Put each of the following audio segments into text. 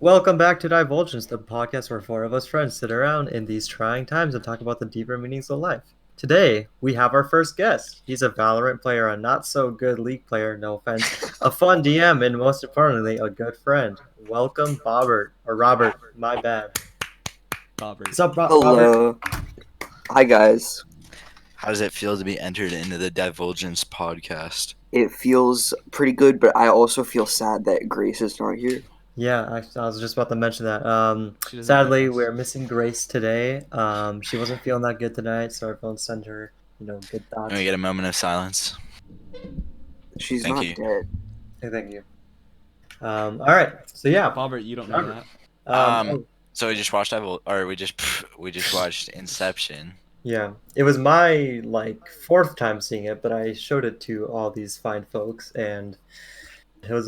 Welcome back to Divulgence, the podcast where four of us friends sit around in these trying times and talk about the deeper meanings of life. Today, we have our first guest. He's a Valorant player, a not so good League player, no offense, a fun DM, and most importantly, a good friend. Welcome, Bobbert, or Robert, my bad. Robert. What's up, Robert? Hello. Hi, guys. How does it feel to be entered into the Divulgence podcast? It feels pretty good, but I also feel sad that Grace is not here. Yeah, I was just about to mention that. She doesn't Sadly, like us. we're missing Grace today. She wasn't feeling that good tonight, so everyone send her, good thoughts. Can we get a moment of silence? She's Thank not you. dead. Hey, thank you. All right, so yeah. Robert, you don't know Robert. that. So we just watched we just watched Inception. Yeah, it was my fourth time seeing it, but I showed it to all these fine folks, and it was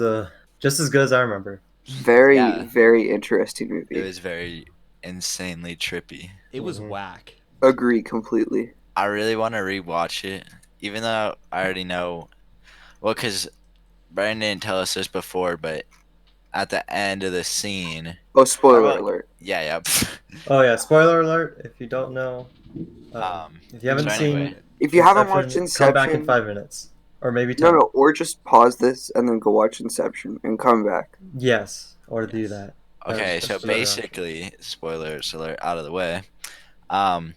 just as good as I remember. Very, Yeah. very interesting It movie. was very insanely trippy. It was Mhm. whack. Agree completely. I really want to rewatch it, even though I already know. Well, because Brian didn't tell us this before, but at the end of the scene, Oh, spoiler about- alert. yeah. Oh yeah, spoiler alert! If you don't know, if you haven't so seen anyway. If you haven't watched come back in Inception, 5 minutes, or maybe 10. no, or just pause this and then go watch Inception and come back. Yes, or do Yes. that. Okay, That's so just, basically, spoilers alert out of the way. In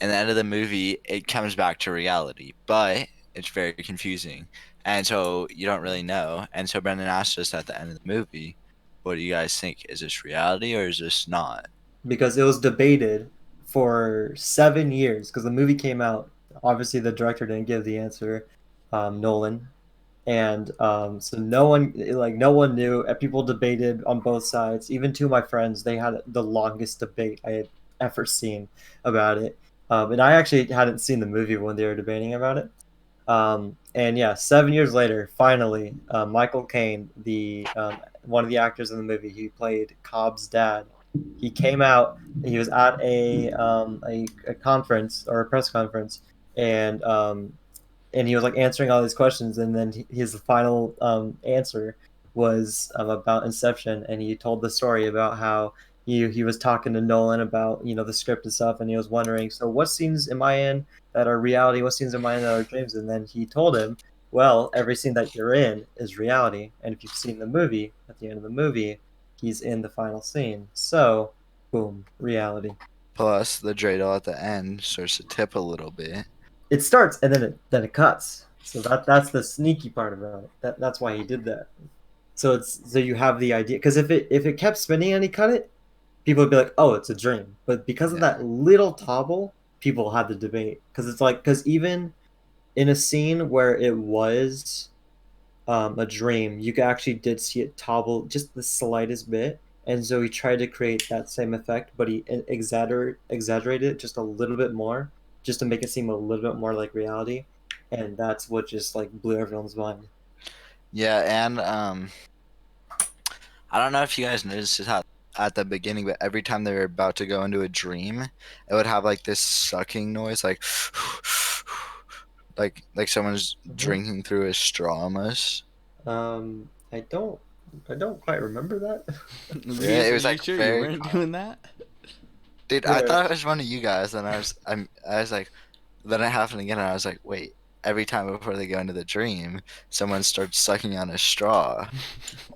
the end of the movie, it comes back to reality, but it's very confusing, and so you don't really know. And so Brendan asked us at the end of the movie, "What do you guys think? Is this reality or is this not?" because it was debated for 7 years because the movie came out. Obviously, the director didn't give the answer, Nolan, and so no one knew. People debated on both sides. Even two of my friends, they had the longest debate I had ever seen about it. And I actually hadn't seen the movie when they were debating about it. And yeah, 7 years later, finally, Michael Caine, the one of the actors in the movie, he played Cobb's dad. He came out. He was at a conference or a press conference, and he was like answering all these questions, and then his final answer was about Inception, and he told the story about how he was talking to Nolan about the script and stuff, and he was wondering, so what scenes am I in that are reality, what scenes am I in that are dreams, and then he told him, well, every scene that you're in is reality, and if you've seen the movie, at the end of the movie, he's in the final scene, so boom, reality. Plus, the dreidel at the end starts to tip a little bit. It starts and then it cuts. So that's the sneaky part about it. That's why he did that. So you have the idea, because if it kept spinning and he cut it, people would be like, oh, it's a dream. But because of Yeah. that little toggle, people had the debate, because it's like, because even in a scene where it was a dream, you actually did see it toggle just the slightest bit. And so he tried to create that same effect, but he exaggerated it just a little bit more, just to make it seem a little bit more like reality. And that's what just like blew everyone's mind. Yeah, and I don't know if you guys noticed this at the beginning, but every time they were about to go into a dream, it would have like this sucking noise, like like someone's drinking through a straw almost. I don't quite remember that. Yeah, it was Are you like sure you very weren't doing that? Dude, I Yeah. thought it was one of you guys, and I was like, then it happened again, and I was like, wait. Every time before they go into the dream, someone starts sucking on a straw.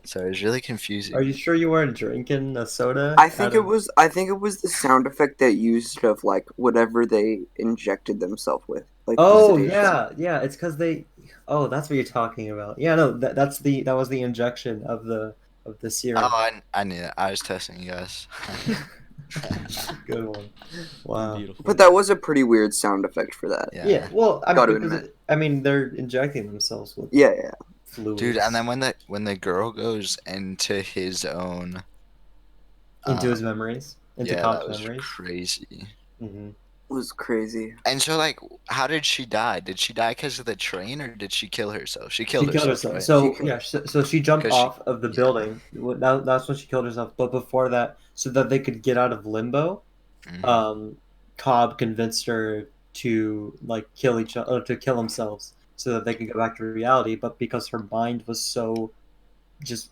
So it was really confusing. Are you sure you weren't drinking a soda? I think it was the sound effect that used of like whatever they injected themselves with. Like the Oh sedation. yeah. It's because they. Oh, that's what you're talking about. Yeah, no, that was the injection of the serum. Oh, I knew it. I was testing you guys. Good one. Wow. Beautiful. But that was a pretty weird sound effect for that. Yeah. Yeah. Well, I mean, Gotta because admit. they're injecting themselves with Yeah. fluids. Dude, and then when the girl goes into his own into his memories, into yeah, Cobb's that was memories. crazy. Hmm. It was crazy. And so, like, how did she die? Did she die because of the train, or did she kill herself? She She killed killed herself. herself. Right? So She killed yeah, so she jumped 'Cause she- off of the yeah. building. That's when she killed herself. But before that, so that they could get out of limbo, Mhm. Cobb convinced her to like kill each other, to kill themselves, so that they could go back to reality. But because her mind was so just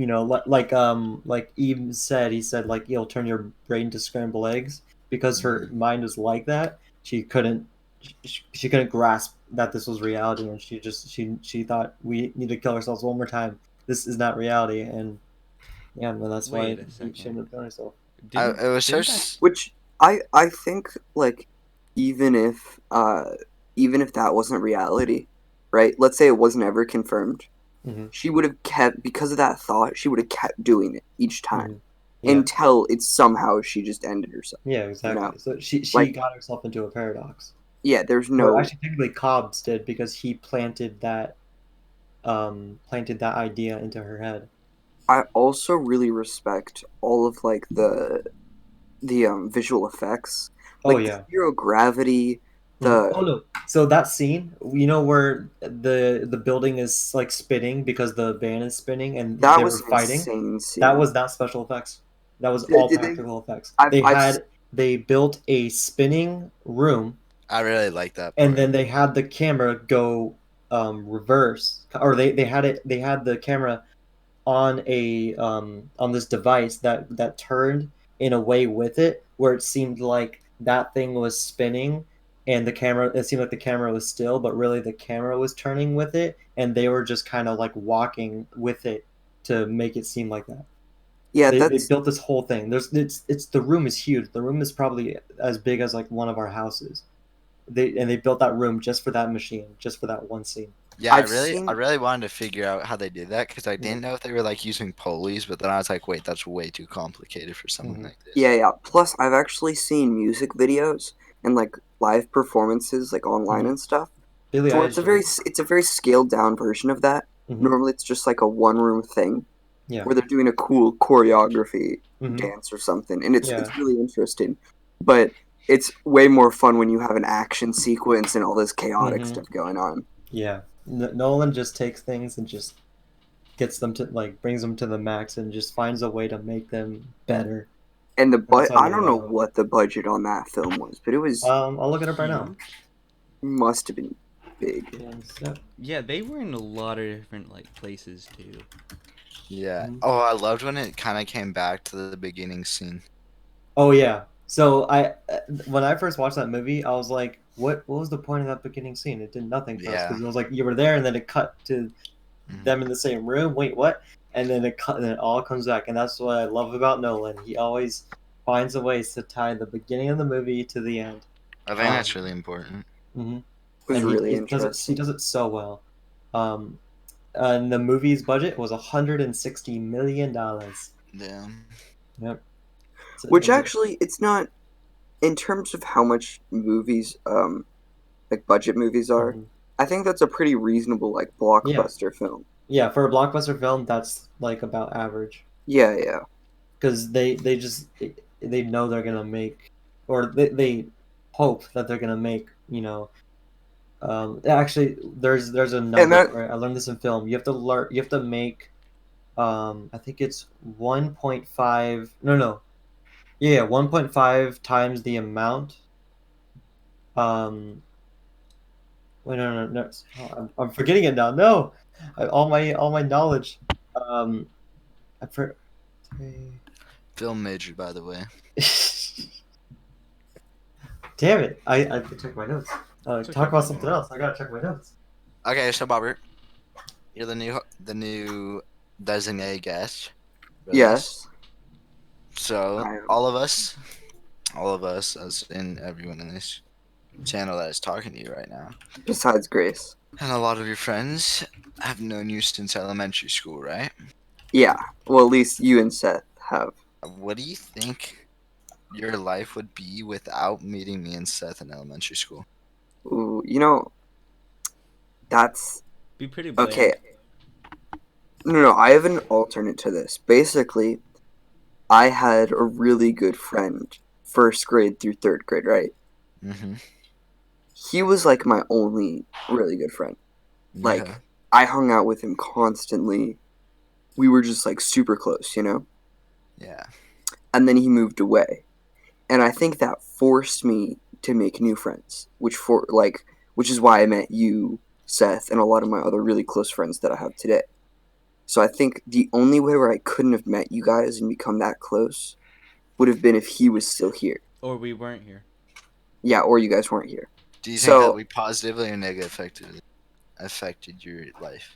like Eve said, he said like you'll turn your brain to scramble eggs because her mind was like that. She couldn't grasp that this was reality, and she thought we need to kill ourselves one more time. This is not reality, and yeah, well, that's why Wait a she second. ended up killing herself. Didn't, It was so. didn't that, Which I think like even if that wasn't reality, right? Let's say it wasn't ever confirmed. Hmm. She would have kept because of that thought. She would have kept doing it each time Hmm. Yeah, until it's somehow she just ended herself. yeah, You know, exactly. So she like got herself into a paradox. yeah, there's Or no. actually, technically, Cobbs did because he planted that idea into her head. I also really respect all of like the visual effects, Oh like the yeah. zero gravity, Mhm. the Oh no. So that scene, where the building is like spinning because the van is spinning and that they were was an fighting, insane that scene. was not special effects. That was all Did they? practical effects. I've They built a spinning room, I really like that and part. then they had the camera go reverse, or they had the camera on this device that turned in a way with it where it seemed like that thing was spinning, and it seemed like the camera was still, but really the camera was turning with it, and they were just kind of like walking with it to make it seem like that. yeah, They that's built this whole thing. It's the room is huge. The room is probably as big as like one of our houses. They built that room just for that machine, just for that one scene. Yeah, I've I seen. really wanted to figure out how they did that because I Hmm. didn't know if they were like using pulleys, but then I was like, wait, that's way too complicated for something Hmm. like this. Yeah, yeah. Plus, I've actually seen music videos and like live performances, like online Hmm. and stuff, Billie to where it's Eilish did it. it's a very scaled down version of that. Hmm. Normally, it's just like a one room thing Yeah. where they're doing a cool choreography Hmm. dance or something, and Yeah. it's really interesting. But it's way more fun when you have an action sequence and all this chaotic Hmm. stuff going on. Yeah. Nolan just takes things and just gets them to like brings them to the max and just finds a way to make them better. And That's what I I love don't know about what the budget on that film was, but it it. was I'll look it up right now. huge? must have been big. Yeah, they were in a lot of different like places too. Yeah. Mhm. Oh, I loved when it kind of came back to the beginning scene. Oh yeah. So when I first watched that movie, I was like, what was the point of that beginning scene? It did nothing for us Yeah. because it was like you were there and then it cut to Mhm. them in the same room. Wait, what? And then and then it all comes back, and that's what I love about Nolan. He always finds a ways to tie the beginning of the movie to the end. I think Um, that's really important. mhm. It was And really he interesting. does it so well. Um, and the movie's budget was $160 million. Yeah. Yep. So Which actually, it's not in terms of how much movies, like budget movies are. mhm. I think that's a pretty reasonable like Yeah, blockbuster film. yeah. For a blockbuster film, that's like about average Yeah, yeah. because they know they're gonna make, or they hope that they're gonna make, actually, there's a And number. that Right? I learned this in film. You have to learn. You have to make. I think it's 1.5. No, no. Yeah, 1.5 times the amount. Um. Wait, no, no, no. Oh, I'm forgetting it now. No, all my knowledge. Um. I for. Film major, by the way. Damn it! I have to check my notes. It's Talk okay. about something else. I gotta check my notes. Okay, so Robert, you're the new designated guest for this. yes, So I am. all of us, as in everyone in this channel that is talking to you right now, Besides Grace. and a lot of your friends have known you since elementary school, right? Yeah. Well, at least you and Seth have. What do you think your life would be without meeting me and Seth in elementary school? Ooh, that's Be pretty okay. bland. No, no, I have an alternate to this. Basically, I had a really good friend, first grade through third grade, right? Mm-hmm. He was like my only really good friend. Yeah. Like, I hung out with him constantly. We were just like super close, you know? Yeah. And then he moved away. And I think that forced me to make new friends, which is why I met you, Seth, and a lot of my other really close friends that I have today. So I think the only way where I couldn't have met you guys and become that close would have been if he was still here. Or we weren't here. Yeah, or you guys weren't here. Do you think that So we positively or negatively affected your life?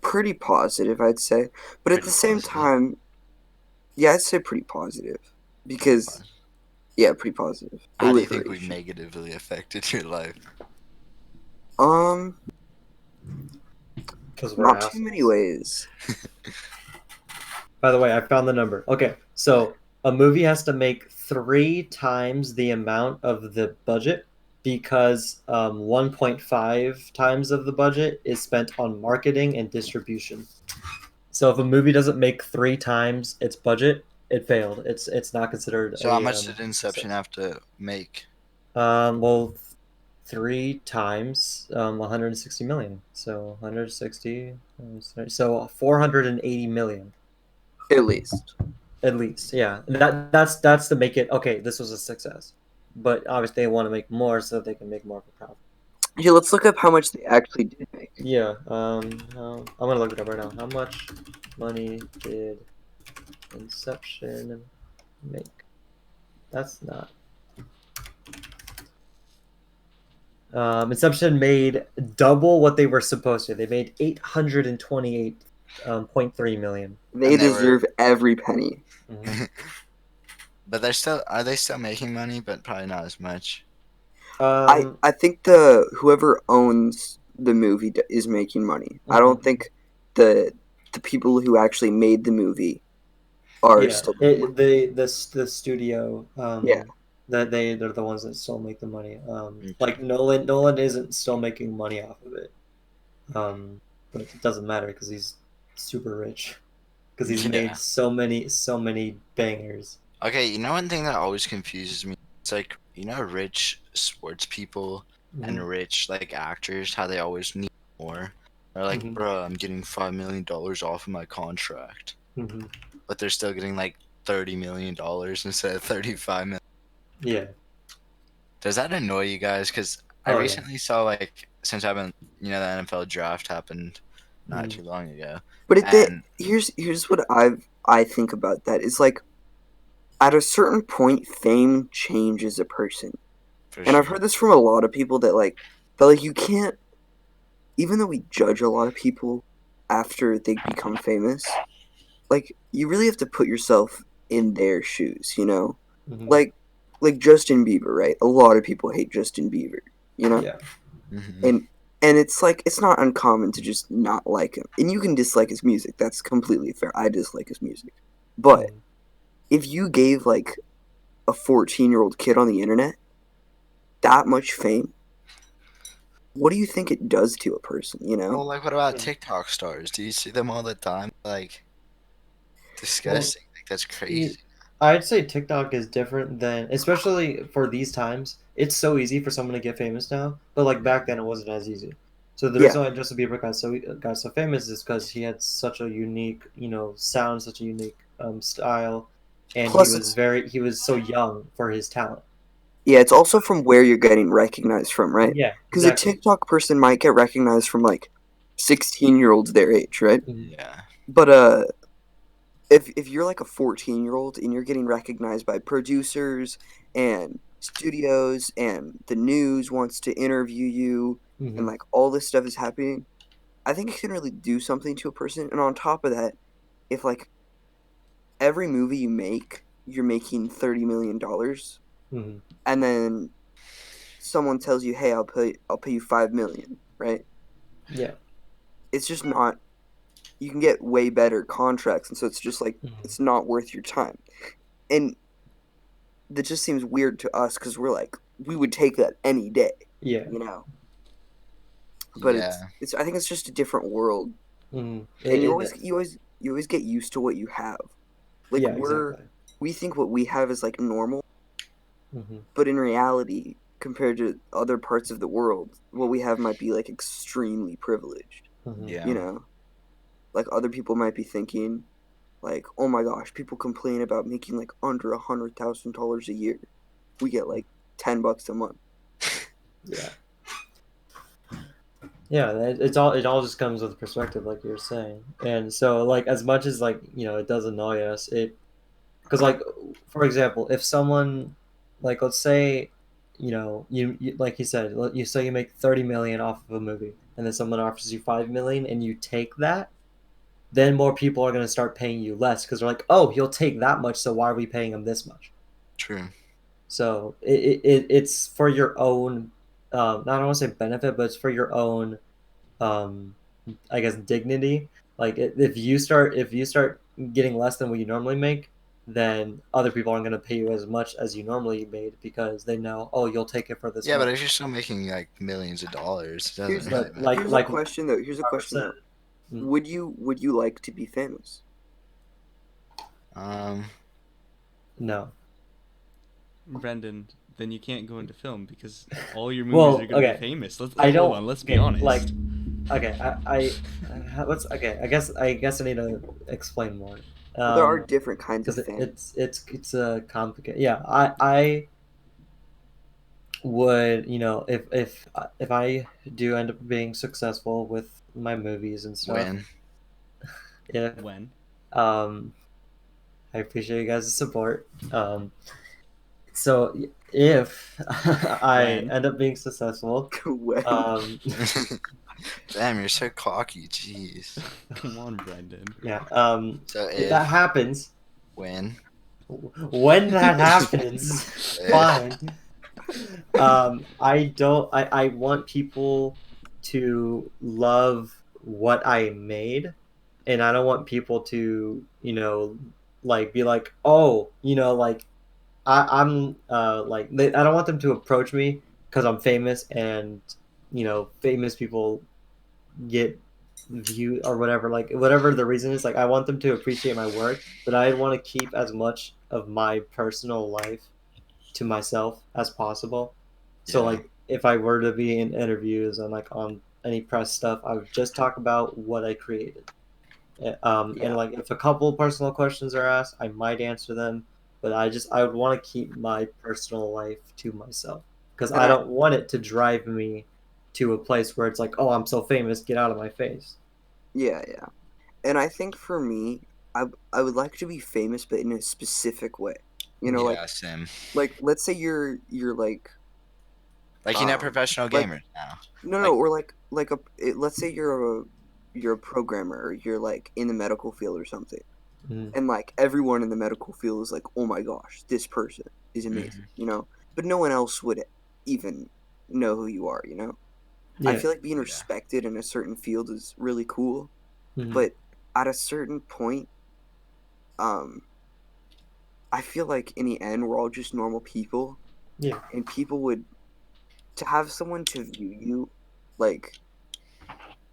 pretty positive, I'd say. But at Pretty the same positive. time, yeah, I'd say pretty positive. Because, yeah, pretty positive. How do you think we Alliteration. negatively affected your life? Um, Because we're not assholes. too many ways. By the way, I found the number. Okay, so a movie has to make 3 times the amount of the budget because 1.5 times of the budget is spent on marketing and distribution. So if a movie doesn't make 3 times its budget, it failed. It's not considered So a how much did Inception success. have to make? Well, 3 times 160 million. So 160. So 480 million. At least. At least, yeah. That's to make it okay. This was a success, but obviously they want to make more so that they can make more of a profit. Hey, let's look up how much they actually did make. Yeah. I'm gonna look it up right now. How much money did Inception make? That's not. Inception made double what they were supposed to. They made 828.3 million. They And they were- deserve every penny. Mhm. But are they still making money, but probably not as much. I think whoever owns the movie is making money. I don't think the people who actually made the movie are yeah, still. the studio Yeah. that they're the ones that still make the money. Okay. Like Nolan isn't still making money off of it. But it doesn't matter because he's super rich because he's Yeah. made so many bangers. Okay, you know one thing that always confuses me? It's like, you know, rich sports people and rich like actors, how they always need more. They're like, Mhm. bro, I'm getting $5 million off of my contract, Mm-hmm. but they're still getting like $30 million instead of 35 million. Yeah. Does that annoy you guys? Because I Oh, yeah. recently saw, like, since I've been, you know, the NFL draft happened not Mhm. too long ago. But And here's what I think about that. It's like at a certain point, fame changes a person. for And I've sure. heard this from a lot of people that like you can't, even though we judge a lot of people after they become famous, like you really have to put yourself in their shoes, you know? Mhm. Like Justin Bieber, right? A lot of people hate Justin Bieber, you know? Yeah. Mhm. And it's like it's not uncommon to just not like him. And you can dislike his music. That's completely fair. I dislike his music. But Mhm. if you gave like a 14-year-old kid on the internet that much fame, what do you think it does to a person, you know? Well, like, what about Yeah. TikTok stars? Do you see them all the time? Like, disgusting. Like, that's crazy. I'd say TikTok is different than, especially for these times. It's so easy for someone to get famous now, but like back then it wasn't as easy. So the Yeah. reason why Justin Bieber got so famous is because he had such a unique, sound, such a unique style, and Plus he was so young for his talent. yeah, it's also from where you're getting recognized from, right? Yeah, Because a exactly. TikTok person might get recognized from like 16-year-olds their age, right? Mhm. Yeah. But if you're like a 14-year-old and you're getting recognized by producers and studios and the news wants to interview you and Mhm. like all this stuff is happening, I think it can really do something to a person. And on top of that, if like every movie you make, you're making $30 million, Mhm. and then someone tells you, "Hey, I'll pay you 5 million," right? Yeah. It's just not. You can get way better contracts, and so it's just like Mhm. it's not worth your time. And that just seems weird to us because we're like we would take that any day, Yeah. you know. But Yeah. it's I think it's just a different world, Mhm. and you always get used to what you have. Like Yeah, exactly. we think what we have is like normal, Mhm. but in reality, compared to other parts of the world, what we have might be like extremely privileged. Mhm. Yeah. You know, like other people might be thinking, like, oh my gosh, people complain about making like under $100,000 a year. We get like $10 a month. Yeah. Yeah, it all just comes with perspective, like you were saying. And so, like, as much as like it does annoy us, because like for example, if someone like let's say you like you said you say you make 30 million off of a movie, and then someone offers you 5 million, and you take that, then more people are going to start paying you less because they're like, oh, he'll take that much, so why are we paying him this much? True. So it's for your own, I don't want to say benefit, but it's for your own, um, I guess, dignity. Like if you start getting less than what you normally make, then other people aren't going to pay you as much as you normally made because they know, oh, you'll take it for this Yeah, but if much. you're still making like millions of dollars, it Here's doesn't really But matter. here's a like question though. Here's a Robert question said, though. mm, Would you like to be famous? Um, no. Brendan, then you can't go into film because all your movies are Well, going to be okay, famous. Let's I hold don't. on. Let's be Okay, like honest. okay, let's okay. I guess I need to explain more. Well, there are different kinds of Because fame. it's a complicated. Yeah, I would if I do end up being successful with my movies and stuff. when? If When? um, I appreciate you guys' support. So if I When? end up being successful, When um, Damn, you're so cocky. Jeez. Come on, Brendan. yeah, So if that happens, when, when that happens, if, fine. I don't. I want people to love what I made, and I don't want people to, like be like, oh, like I don't want them to approach me because I'm famous, and famous people get view or whatever, like whatever the reason is. Like I want them to appreciate my work, but I want to keep as much of my personal life to myself as possible. So yeah, like if I were to be in interviews and like on any press stuff, I would just talk about what I created. And yeah, like if a couple personal questions are asked, I might answer them, but I would want to keep my personal life to myself because and I don't want it to drive me to a place where it's like, oh, I'm so famous, get out of my face. yeah, and I think for me, I would like to be famous, but in a specific way. You know, yeah, same. like let's say you're Like professional like gamers now. no, Like, or let's say you're a programmer, or you're like in the medical field or something, Mm. and like everyone in the medical field is like, oh my gosh, this person is amazing, mhm. but no one else would even know who you are. I Yeah. feel like being Yeah, respected in a certain field is really cool, Hmm. but at a certain point, um, I feel like in the end we're all just normal people, Yeah. and people would to have someone to view you like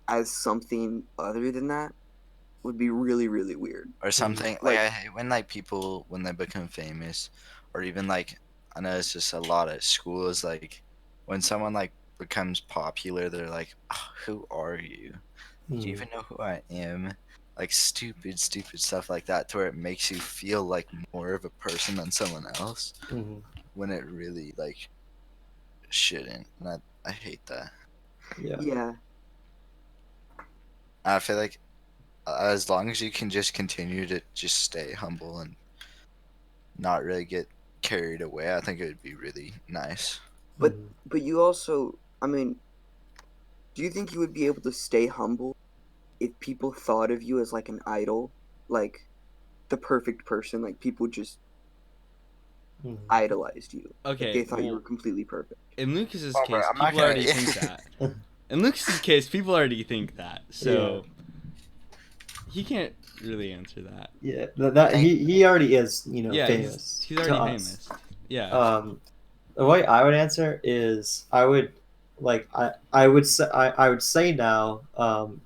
as something other than that would be really really weird. or Hmm. something. Like Like I hate when like people when they become famous, or even like I know it's just a lot at schools. Like when someone like becomes popular, they're like, oh, "Who are you? Do you Hmm. even know who I am?" Like stupid stuff like that, to where it makes you feel like more of a person than someone else, Hmm. when it really like shouldn't. And I hate that. Yeah. yeah, I feel like as long as you can just continue to just stay humble and not really get carried away, I think it would be really nice. but Hmm. but you also, I mean, do you think you would be able to stay humble if people thought of you as like an idol, like the perfect person, like people just Hmm. idolized you, like Okay, they thought you were well, completely perfect? in Lucas's Oh, bro, case, I'm not people gonna. already think that. In Lucas's case, people already think that. Yeah. So he can't really answer that. Yeah. I That think. he already is, Yeah, famous he's to already us. famous. Yeah. The way I would answer is I would like I would say now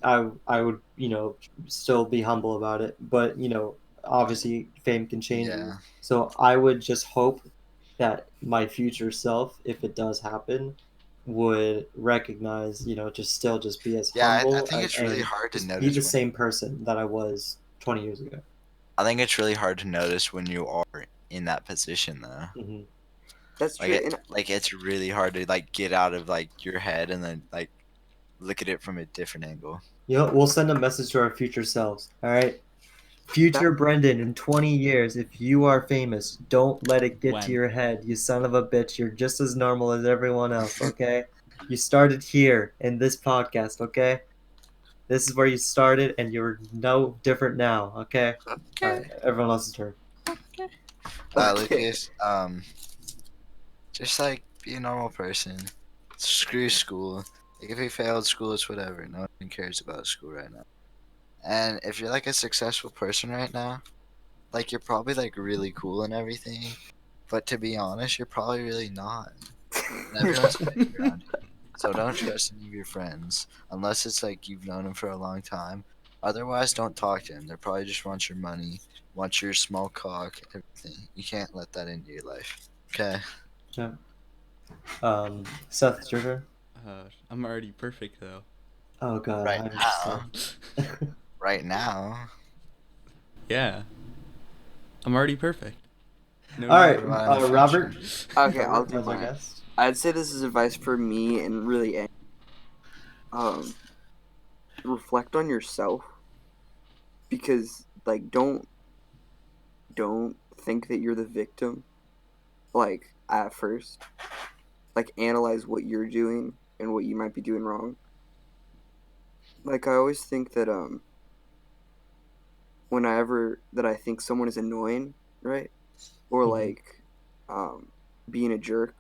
I would still be humble about it, but obviously fame can change you. Yeah, So I would just hope that my future self, if it does happen, would recognize, just still just be as yeah. I humble think it's really and hard to just be notice the when. same person that I was 20 years ago. I think it's really hard to notice when you are in that position, though. Hmm. That's Like true, and it's really hard to like get out of like your head and then like look at it from a different angle. We'll send a message to our future selves. All right, future Brendan, in 20 years, if you are famous, don't let it get to When? your head. You son of a bitch. You're just as normal as everyone else. Okay. You started here in this podcast. Okay. This is where you started, and you're no different now. Okay. All Okay. right. Everyone else's turn. Okay. Lucas, just like be a normal person. Screw school. Like if you failed school, it's whatever. No one cares about school right now. And if you're like a successful person right now, like you're probably like really cool and everything, but to be honest, you're probably really not. And everyone's fake around you. So don't trust any of your friends unless it's like you've known them for a long time. Otherwise, don't talk to them. They probably just want your money, want your small cock, everything. You can't let that into your life. Okay. Yeah. Seth, it's your turn. I'm already perfect though. Oh God, Right I'm now. so. Right now. Yeah, I'm already perfect. No All need right, for What about in the Robert. future? Okay, I'll Robert, do as our mine. guest. I'd say this is advice for me and really um reflect on yourself, because like don't think that you're the victim, like at first. Like analyze what you're doing and what you might be doing wrong. Like I always think that whenever that I think someone is annoying, right? Or Mhm. like being a jerk,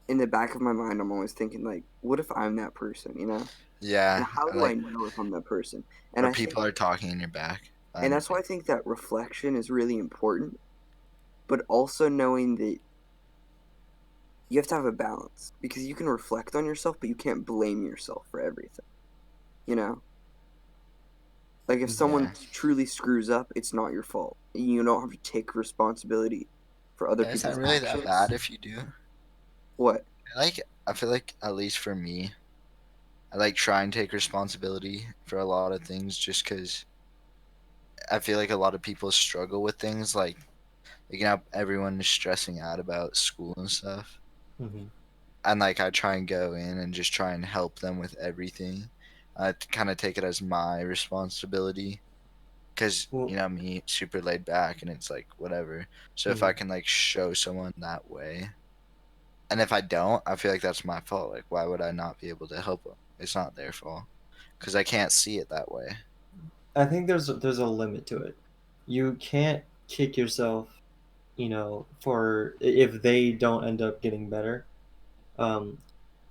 in the back of my mind I'm always thinking like, what if I'm that person, you know? And Yeah, how do I like know if I'm that person? And where I think people are talking in your back. and that's why I think that reflection is really important, but also knowing that you have to have a balance, because you can reflect on yourself, but you can't blame yourself for everything. You know? Like if someone Yeah. truly screws up, it's not your fault. You don't have to take responsibility for other Yeah, it's not people's really that actions. bad if you do. What? I feel like at least for me, I like try and take responsibility for a lot of things just because I feel like a lot of people struggle with things like everyone is stressing out about school and stuff. Mhm. And like I try and go in and just try and help them with everything. I kind of take it as my responsibility because Well, me super laid back and it's like whatever. So if I mhm. can like show someone that way, and if I don't, I feel like that's my fault. Like why would I not be able to help them? It's not their fault because I can't see it that way. I think there's a limit to it. You can't kick yourself, for if they don't end up getting better. Um,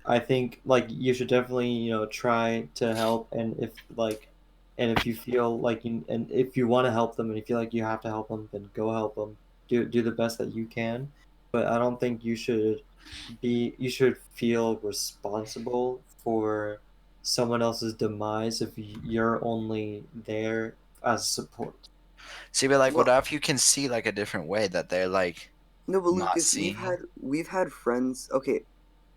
I think like you should definitely try to help, and if you feel like and if you want to help them and you feel like you have to help them, then go help them. Do the best that you can, but I don't think you should feel responsible for someone else's demise if you're only there as support. See, but like, what Well, if you can see like a different way that they're like no, but not Lucas, seeing? we've had friends. Okay,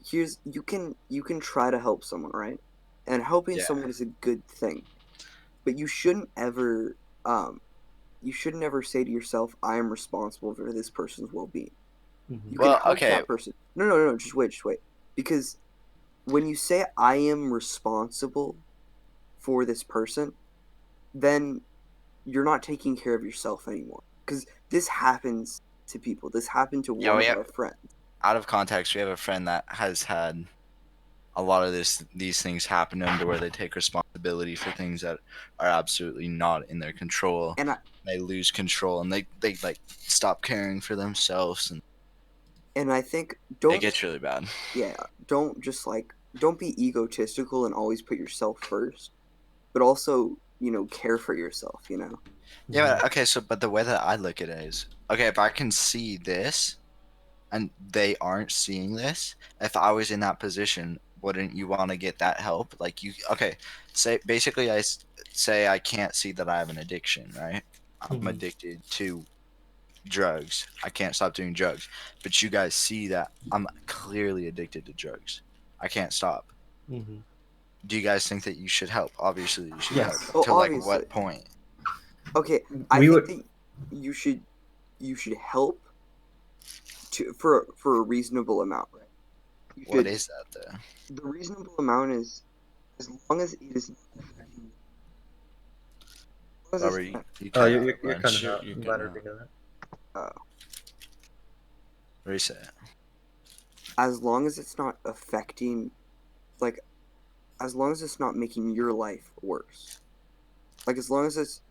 here's you can try to help someone, right? And helping Yeah. someone is a good thing, but um you shouldn't ever say to yourself, "I am responsible for this person's well-being." Hmm. You can Well, help okay. that person. No, no, no, just wait. Because when you say I am responsible for this person, then you're not taking care of yourself anymore. Because this happens to people. This happened to Yeah, one we of have our friends. out of context. We have a friend that has had a lot of these things happen to them to where they take responsibility for things that are absolutely not in their control. And They lose control and they like stop caring for themselves and I think it don't, gets really bad. yeah, don't just like don't be egotistical and always put yourself first, but also, care for yourself, you know. Yeah, Hmm. but, okay. So, but the way that I look at it is, okay, if I can see this and they aren't seeing this, if I was in that position, wouldn't you want to get that help? Like you, okay, say basically say I can't see that I have an addiction, right? I'm Hmm. addicted to drugs. I can't stop doing drugs. But you guys see that I'm clearly addicted to drugs. I can't stop. Hmm. Do you guys think that you should help? Obviously, you should help. Yes, Oh, To like obviously. what point? Okay, I we think would. that you should help to for a reasonable amount, right? You What should. is that though? The reasonable amount is as long as it is not affecting. As long as Robert, it's not, you Oh, cut out a you're cutting bunch. You're, out. you're I'm cutting glad out. we know that. Reset. as long as it's not affecting, like, as long as it's not making your life worse. Like as long as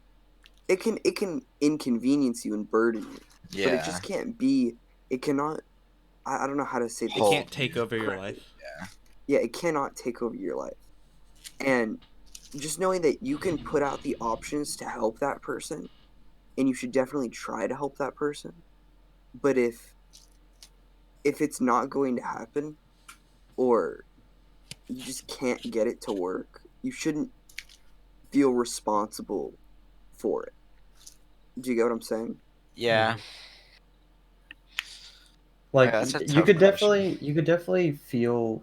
it can inconvenience you and burden you, but it Yeah. just can't be. It cannot. I don't know how to say It this. can't Hold take you. over your correctly. life. Yeah, it cannot take over your life. And just knowing that you can put out the options to help that person, and you should definitely try to help that person. But if it's not going to happen, or you just can't get it to work, you shouldn't feel responsible for it. Do you get what I'm saying? Yeah. Like That's a tough question. you could definitely feel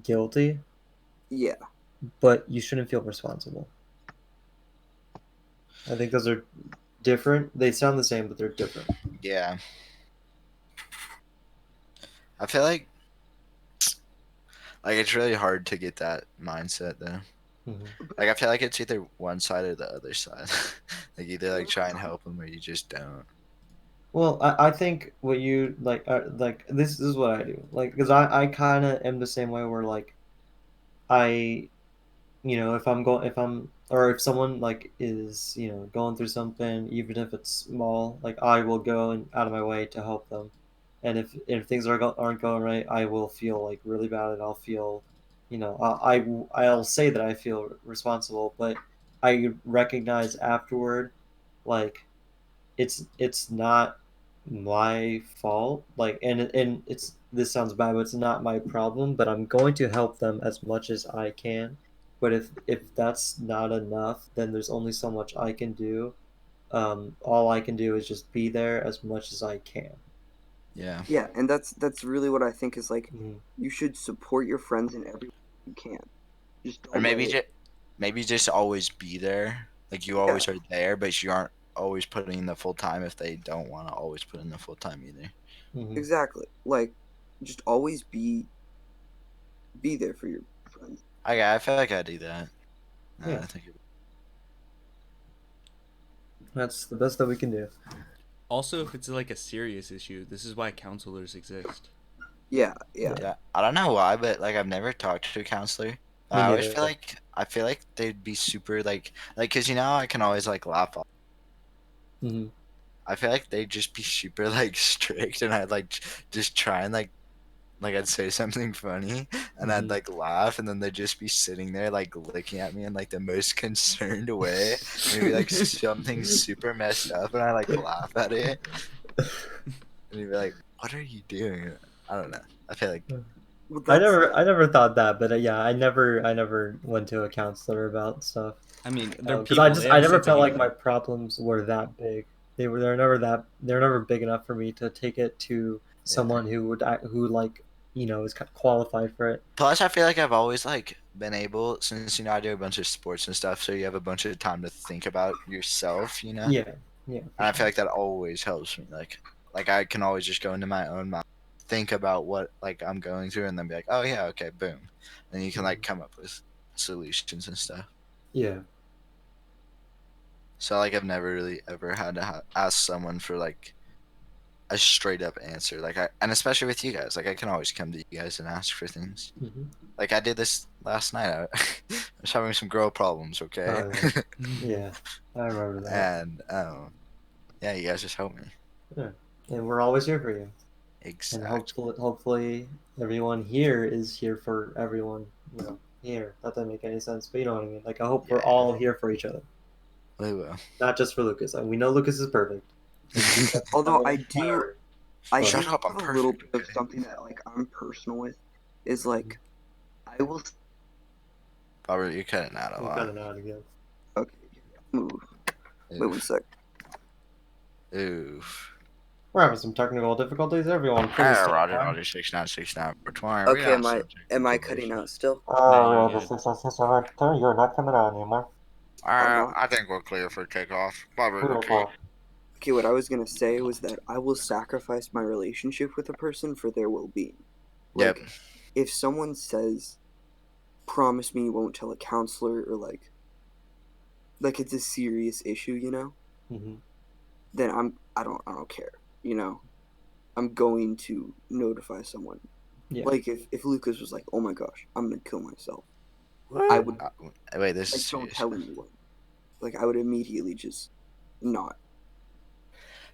guilty, Yeah. but you shouldn't feel responsible. I think those are different. They sound the same, but they're different. Yeah. I feel like it's really hard to get that mindset though. Mhm. Like I feel like it's either one side or the other side. Like either like try and help them or you just don't. Well, I think what you like this is what I do. Like, because I kind of am the same way where like I if I'm or if someone like is going through something, even if it's small, like I will go and out of my way to help them. And if things aren't going right, I will feel like really bad, and I'll feel I'll say that I feel responsible, but I recognize afterward, like it's not my fault, like, and it's this sounds bad, but it's not my problem, but I'm going to help them as much as I can. But if that's not enough, then there's only so much I can do. All I can do is just be there as much as I can. Yeah. Yeah, and that's really what I think is like Mhm. you should support your friends in every way you can. Just Or don't let it. maybe just always be there. Like you Yeah, always are there, but you aren't always putting in the full time if they don't want to always put in the full time either. Mhm. exactly. Like just always be there for your friends. I feel like I do that. Yeah, I think that's the best that we can do. Also, if it's like a serious issue, this is why counselors exist. Yeah, yeah. Yeah, yeah. I don't know why, but like I've never talked to a counselor. me I always neither. feel like they'd be super like cuz I can always like laugh off. Hmm. I feel like they'd just be super like strict and I'd like just try and like I'd say something funny and I'd Hmm. like laugh and then they'd just be sitting there like looking at me in like the most concerned way. Maybe like something super messed up and I like laugh at it and you'd be like, "What are you doing?" I don't know. I feel like Well, I that's never I never thought that, but yeah, I never went to a counselor about stuff. I mean, they're Because people. They have I a never sense of felt like my humor. problems were that big. They're never big enough for me to take it to yeah. someone who like is qualified for it. Plus, I feel like I've always like been able since I do a bunch of sports and stuff, so you have a bunch of time to think about yourself. Yeah, yeah, for And I feel sure. like that always helps me. Like I can always just go into my own mind, think about what like I'm going through, and then be like, oh yeah, okay, boom, and you can like Mhm. come up with solutions and stuff. Yeah, So like I've never really ever had to ask someone for like a straight up answer. And especially with you guys, like I can always come to you guys and ask for things. hmm. Like I did this last night. I was having some girl problems, okay? Oh yeah, yeah. I remember that. And yeah, you guys just helped me. Yeah, and we're always here for you. And Exactly. hopefully everyone here is here for everyone. Here. That doesn't make any sense, but you know what I mean. Like I hope we're Yeah, all here for each other, we will. not just for Lucas. And we know Lucas is perfect. That's the although number one priority. I But do Shut up! I'm have a little perfect. bit of Okay. something that like I'm personal with is like I will Robert, you're cutting out a I'm lot. cutting out again. okay move. Wait one Oof. sec. Oof. We're having some technical difficulties. Everyone, Hey, please stand Roger, by. Roger, 6969 We Okay, got some am I technical cutting issues. out still? No, Oh, you're yeah, good. this is you're not coming out anymore. I'm not. I think we're clear for takeoff. Robert, repeat. Beautiful. Okay, what I was gonna say was that I will sacrifice my relationship with a person for their well-being. Like, Yep. if someone says, "Promise me you won't tell a counselor," or like it's a serious issue, Hmm. then I don't care. I'm going to notify someone. Yeah. Like if Lucas was like, "Oh my gosh, I'm gonna kill myself," What? I would Wait, this is don't serious. tell anyone. Like I would immediately just not.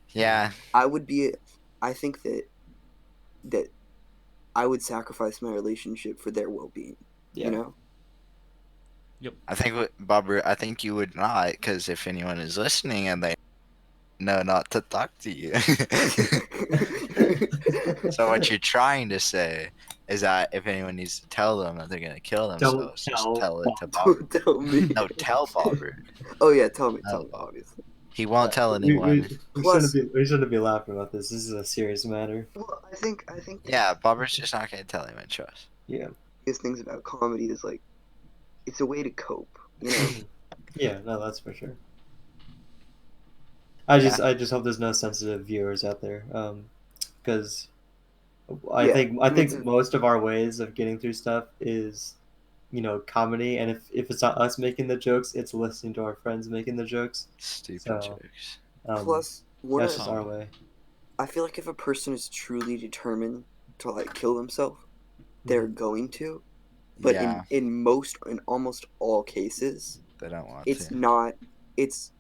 Yeah. I would be. I think that I would sacrifice my relationship for their well-being. Yeah. You know. I think, Bobber, I think you would not, because if anyone is listening and they know not to talk to you. So what you're trying to say is that if anyone needs to tell them that they're going to kill Don't themselves, just tell tell it to Don't Bobber. tell me. No, tell Bobber. Oh yeah, tell me, Tell Bobber. obviously. He won't tell we, anyone. we Plus- shouldn't be laughing about this. This is a serious matter. Well, I think Yeah, Bobber's just not going to tell anyone, trust. Yeah. biggest things about comedy is like it's a way to cope. Yeah, no, that's for sure. Yeah. I just hope there's no sensitive viewers out there, because I Yeah, think I mean, it's a- most of our ways of getting through stuff is, comedy, and if it's not us making the jokes, it's listening to our friends making the jokes. Stupid So, jokes. Plus, that's just our way. I feel like if a person is truly determined to like kill themselves, they're going to. But Yeah, in almost all cases, they don't want it's to. not. It's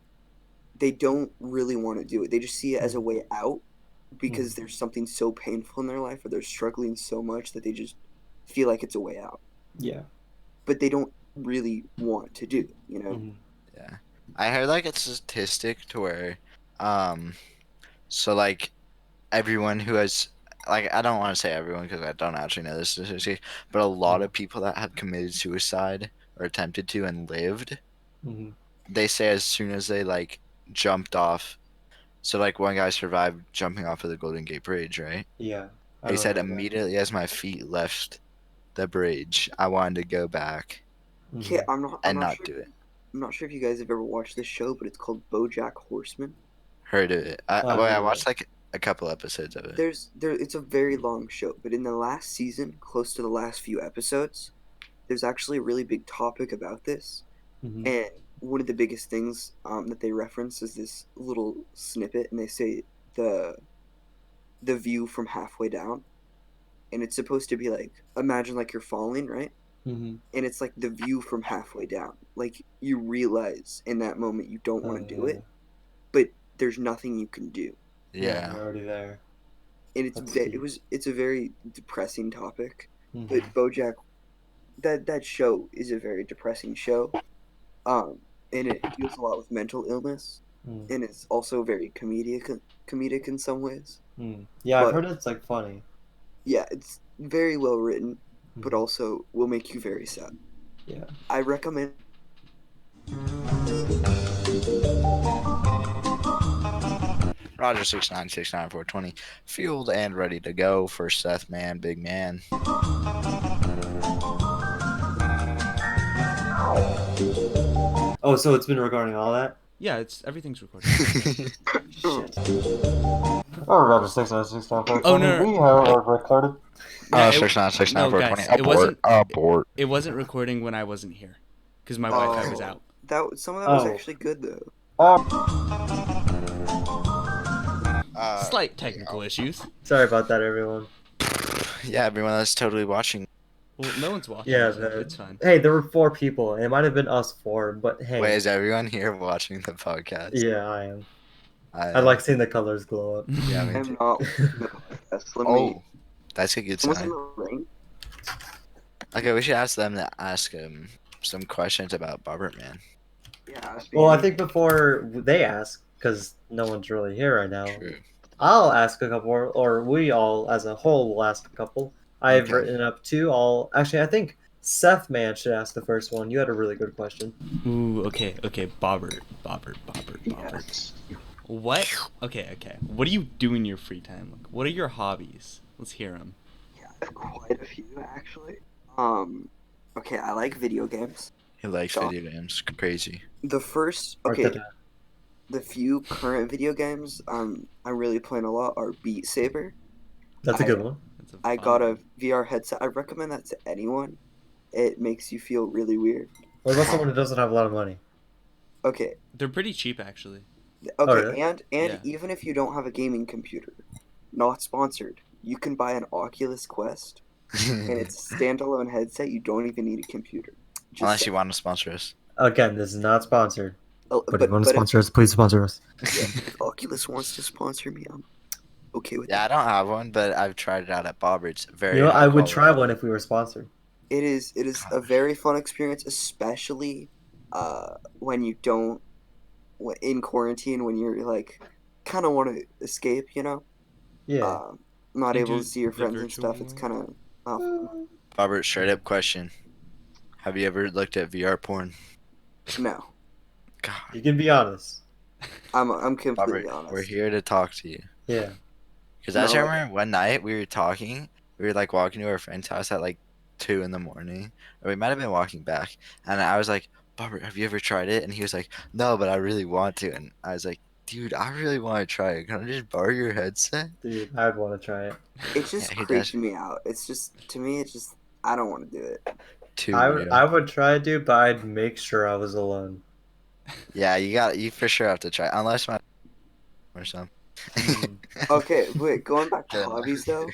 they don't really want to do it. They just see it as a way out because there's something so painful in their life, or they're struggling so much that they just feel like it's a way out. Yeah. But they don't really want to do it. Mhm. Yeah. I heard like a statistic to where, so like everyone who has, like, I don't want to say everyone because I don't actually know this statistic, but a lot of people that have committed suicide or attempted to and lived, Mhm. they say as soon as they like jumped off. So like one guy survived jumping off of the Golden Gate Bridge, right? Yeah. I He said remember that. immediately as my feet left the bridge, I wanted to go back Yeah, Mhm. I'm not. and I'm not not sure. do it. I'm not sure if you guys have ever watched this show, but it's called BoJack Horseman. Heard of it. Oh, I've I heard of watched it. like a couple episodes of it. It's a very long show, but in the last season, close to the last few episodes, there's actually a really big topic about this. Mhm. And one of the biggest things that they reference is this little snippet, and they say the view from halfway down, and it's supposed to be like imagine like you're falling, right? Mhm. And it's like the view from halfway down. Like you realize in that moment you don't want to do yeah. it, but there's nothing you can do. Yeah, Yeah. you're already there. And That's deep. it's a very depressing topic. Mhm. But BoJack, that show is a very depressing show. And it deals a lot with mental illness, Mm. and it's also very comedic in some ways. Mm. Yeah, I've But- heard it's like funny. Yeah, it's very well written, but Mhm. also will make you very sad. Yeah. I recommend. Roger 6969420, fueled and ready to go for Seth Man, big man. Oh, so it's been recording all that? Yeah, everything's recorded. Shit. Oh, Roger 6969420. Oh, no. We have recorded. Yeah, it- 6969420. no, guys, Abort. it wasn't recording when I wasn't here, because my Wi-Fi was out. Some of that was Oh. actually good though. Slight technical issues. Sorry about that, everyone. Yeah, everyone that's totally watching. Well, no one's watching. Yeah, so it's fine. Hey, there were 4 people. It might have been us 4, but hey. Wait, is everyone here watching the podcast? Yeah, I am. I like seeing the colors glow up. Yeah, me I'm too. not watching the podcast. Let me. Oh, that's a good Someone's in sign. the ring. Okay, we should ask them to ask some questions about Bobbert Man. Yeah. ask me Well, I anything. think before they ask, because no one's really here right now, True. I'll ask a couple, or we all as a whole will ask a couple. I've Okay. written up 2. Actually, I think Seth Man should ask the first one. You had a really good question. Ooh, okay, Bobbert. Yes. What? Okay. What do you do in your free time? Like, what are your hobbies? Let's hear them. Yeah, I have quite a few actually. Okay, I like video games. He likes Sean. video games. Crazy. The first, Mark okay, that down. the few current video games I'm really playing a lot are Beat Saber. That's a good one. That's a I got a fun VR headset. I recommend that to anyone. It makes you feel really weird. What about someone who doesn't have a lot of money? Okay, They're pretty cheap actually. Oh, okay, really? and Yeah. even if you don't have a gaming computer, not sponsored, you can buy an Oculus Quest, and it's a standalone headset. You don't even need a computer. Just Unless say, you want to sponsor us. Again, this is not sponsored. oh, But if you want to but if, sponsor us, please sponsor us. yeah, if Oculus wants to sponsor me, I'm okay with Yeah, I that. don't have one, but I've tried it out at Bobbert's. Very You know, high I would quality. try one if we were sponsored. It is a very fun experience, especially when you don't in quarantine when you're like kind of want to escape, Yeah. not able to Into see your the friends and virtual stuff. It's world. kind of Bobbert, straight up question. Have you ever looked at VR porn? no. You God, can be honest. I'm completely Bobbert, we're honest. here to talk to you. Yeah. Because I No, just like remember one night we were talking. We were like walking to our friend's house at like 2 in the morning. Or we might have been walking back. And I was like, Bobbert, have you ever tried it? And he was like, no, but I really want to. And I was like, dude, I really want to try it. Can I just borrow your headset? Dude, I'd want to try it. it Yeah, just he creeped does. me out. It's just to me, it's just I don't want to do it. Too I would real. I would try it, dude, but I'd make sure I was alone. Yeah, you for sure have to try. Unless my or something. Mm. Okay, wait. Going back to Yeah. hobbies though,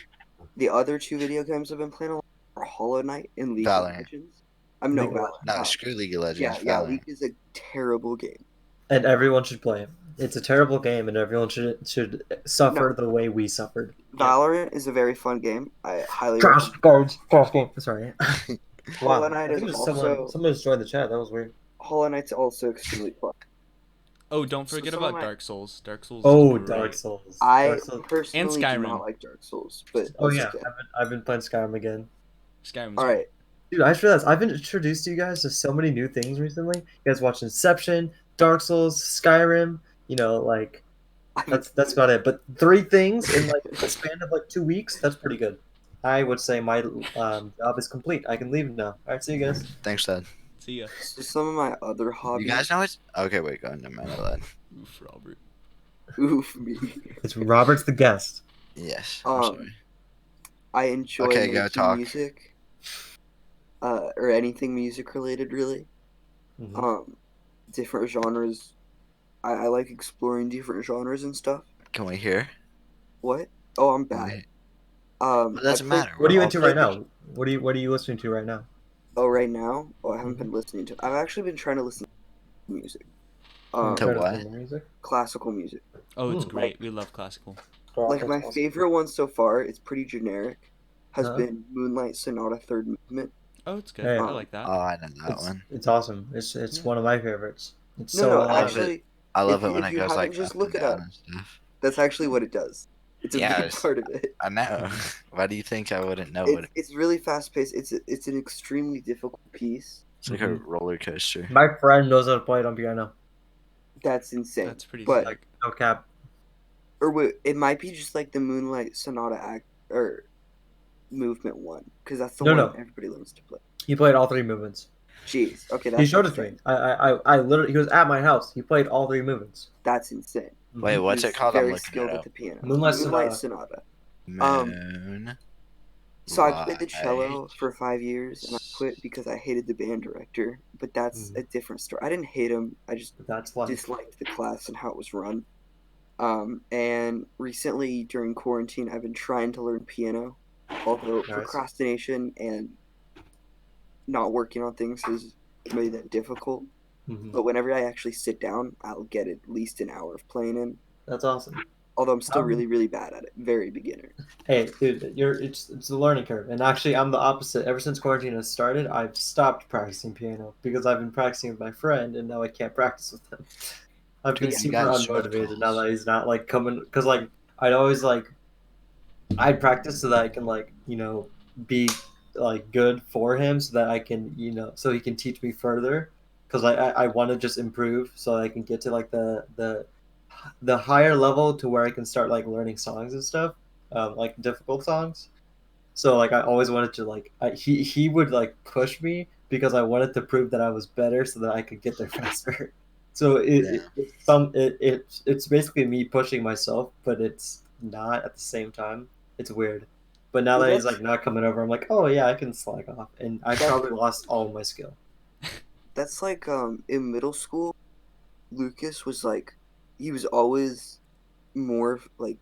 the other two video games I've been playing a lot are Hollow Knight and League of Valorant. Legends. I'm no League of Valorant. No, screw League of Yeah, Legends. yeah. Valorant. League is a terrible game. And everyone should play it. It's a terrible game, and everyone should suffer the way we suffered. Valorant is a very fun game. I highly Trash recommend. guards, trash game. Sorry. Hollow Wow. Knight I is think there's also someone just joined the chat. That was weird. Hollow Knight's also extremely fun. Oh, don't So forget some of about my Dark Souls. Dark Souls is Oh, Dark great. Souls. I Dark Souls. And personally do not Skyrim. like Dark Souls, but Oh that's yeah, okay. I've been playing Skyrim again. Skyrim's All great. right, Dude, I just realized I've been introduced you guys to so many new things recently. You guys watched Inception, Dark Souls, Skyrim. Like I, that's about it. But three things in like the span of like 2 weeks. That's pretty good. I would say my job is complete. I can leave now. All right, see you guys. Thanks, Dad. See ya. so some of my other You hobbies. guys know it's okay. Wait, go on. Never mind, Dad. Oof, Robert. Oof me. It's Robert's the guest. Yes, I'm sorry. I enjoy Okay, go making talk. music, or anything music related, really. Mhm. Different genres. I like exploring different genres and stuff. Can we hear? What? Oh, I'm Can bad. we- I It doesn't played. matter. What are you We're all into played right the- now? What are you listening to right now? Oh, right now? Oh, I haven't Mhm. been listening to. I've actually been trying to listen to music. Can you To try to what? play the music? Classical music. Oh, it's Hmm. great. We love classical. Like my favorite one so far, it's pretty generic, has Uh-huh. been Moonlight Sonata Third Movement. Oh, it's good. Hey. I like that. Oh, I know that It's one. it's awesome. It's Yeah. one of my favorites. It's No, so no, I love actually, I love if it when if it you goes haven't, like just up look and it down up. and stuff. That's actually what it does. It's a Yeah, big it's- part of it. I know. Why do you think I wouldn't know what? It's really fast paced. It's an extremely difficult piece. It's like a roller coaster. My friend knows how to play it on piano. That's insane. That's pretty But sick. No cap. or wait, it might be just like the Moonlight Sonata act or Movement one, because that's the No, one no. everybody learns to play. He played all three movements. Jeez, okay, He that's showed it to me. insane. I literally he was at my house. He played all three movements. That's insane. Wait, what's He's it called? I'm very looking skilled it at up. the piano. Moonlight Sonata. Moon. So I played the cello Light. for 5 years, and I quit because I hated the band director. But that's a different story. I didn't hate him. I just That's life. disliked the class and how it was run. And recently during quarantine, I've been trying to learn piano, although Nice. procrastination and not working on things is made that difficult. Mhm. But whenever I actually sit down, I'll get at least an hour of playing in. That's awesome. Although I'm still Um, really, really bad at it. Very beginner. Hey, dude, it's a learning curve. And actually, I'm the opposite. Ever since quarantine has started, I've stopped practicing piano because I've been practicing with my friend, and now I can't practice with him. I've been Yeah, super you guys should unmotivated now practice. that he's not like coming. Because like I'd always like I'd practice so that I can like be like good for him, so that I can so he can teach me further. Because I want to just improve so I can get to like the higher level to where I can start like learning songs and stuff, like difficult songs. So like I always wanted to like he would like push me because I wanted to prove that I was better so that I could get there faster. So it's basically me pushing myself, but it's not at the same time. It's weird. But now Well, that he's that's like not coming over, I'm like, oh yeah, I can slack off, and I that probably lost all of my skill. that's like in middle school, Lucas was like he was always more like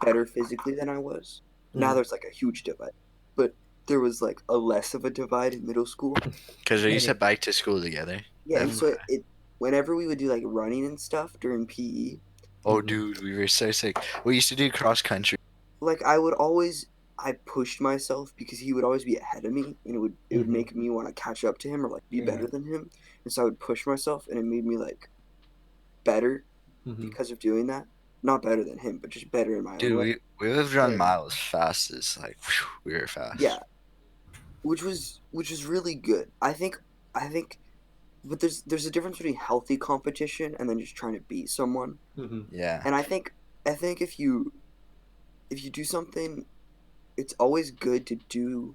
better physically than I was. Now Mhm. there's like a huge divide, but there was like a less of a divide in middle school. Because we used to And bike to school together. yeah, That's Mhm. so why. it whenever we would do like running and stuff during PE, Oh, Mhm. dude, we were so sick. We used to do cross country. like I would always I pushed myself because he would always be ahead of me, and it would Mhm. make me want to catch up to him or like be Yeah. better than him, and so I would push myself, and it made me like better Mhm. because of doing that. Not better than him, but just better in my own Dude, way. we would have run Yeah. miles fast as like whew, we were Yeah, fast. which was really good. I think, but there's a difference between healthy competition and then just trying to beat someone. Mhm. Yeah. And I think if you do something, it's always good to do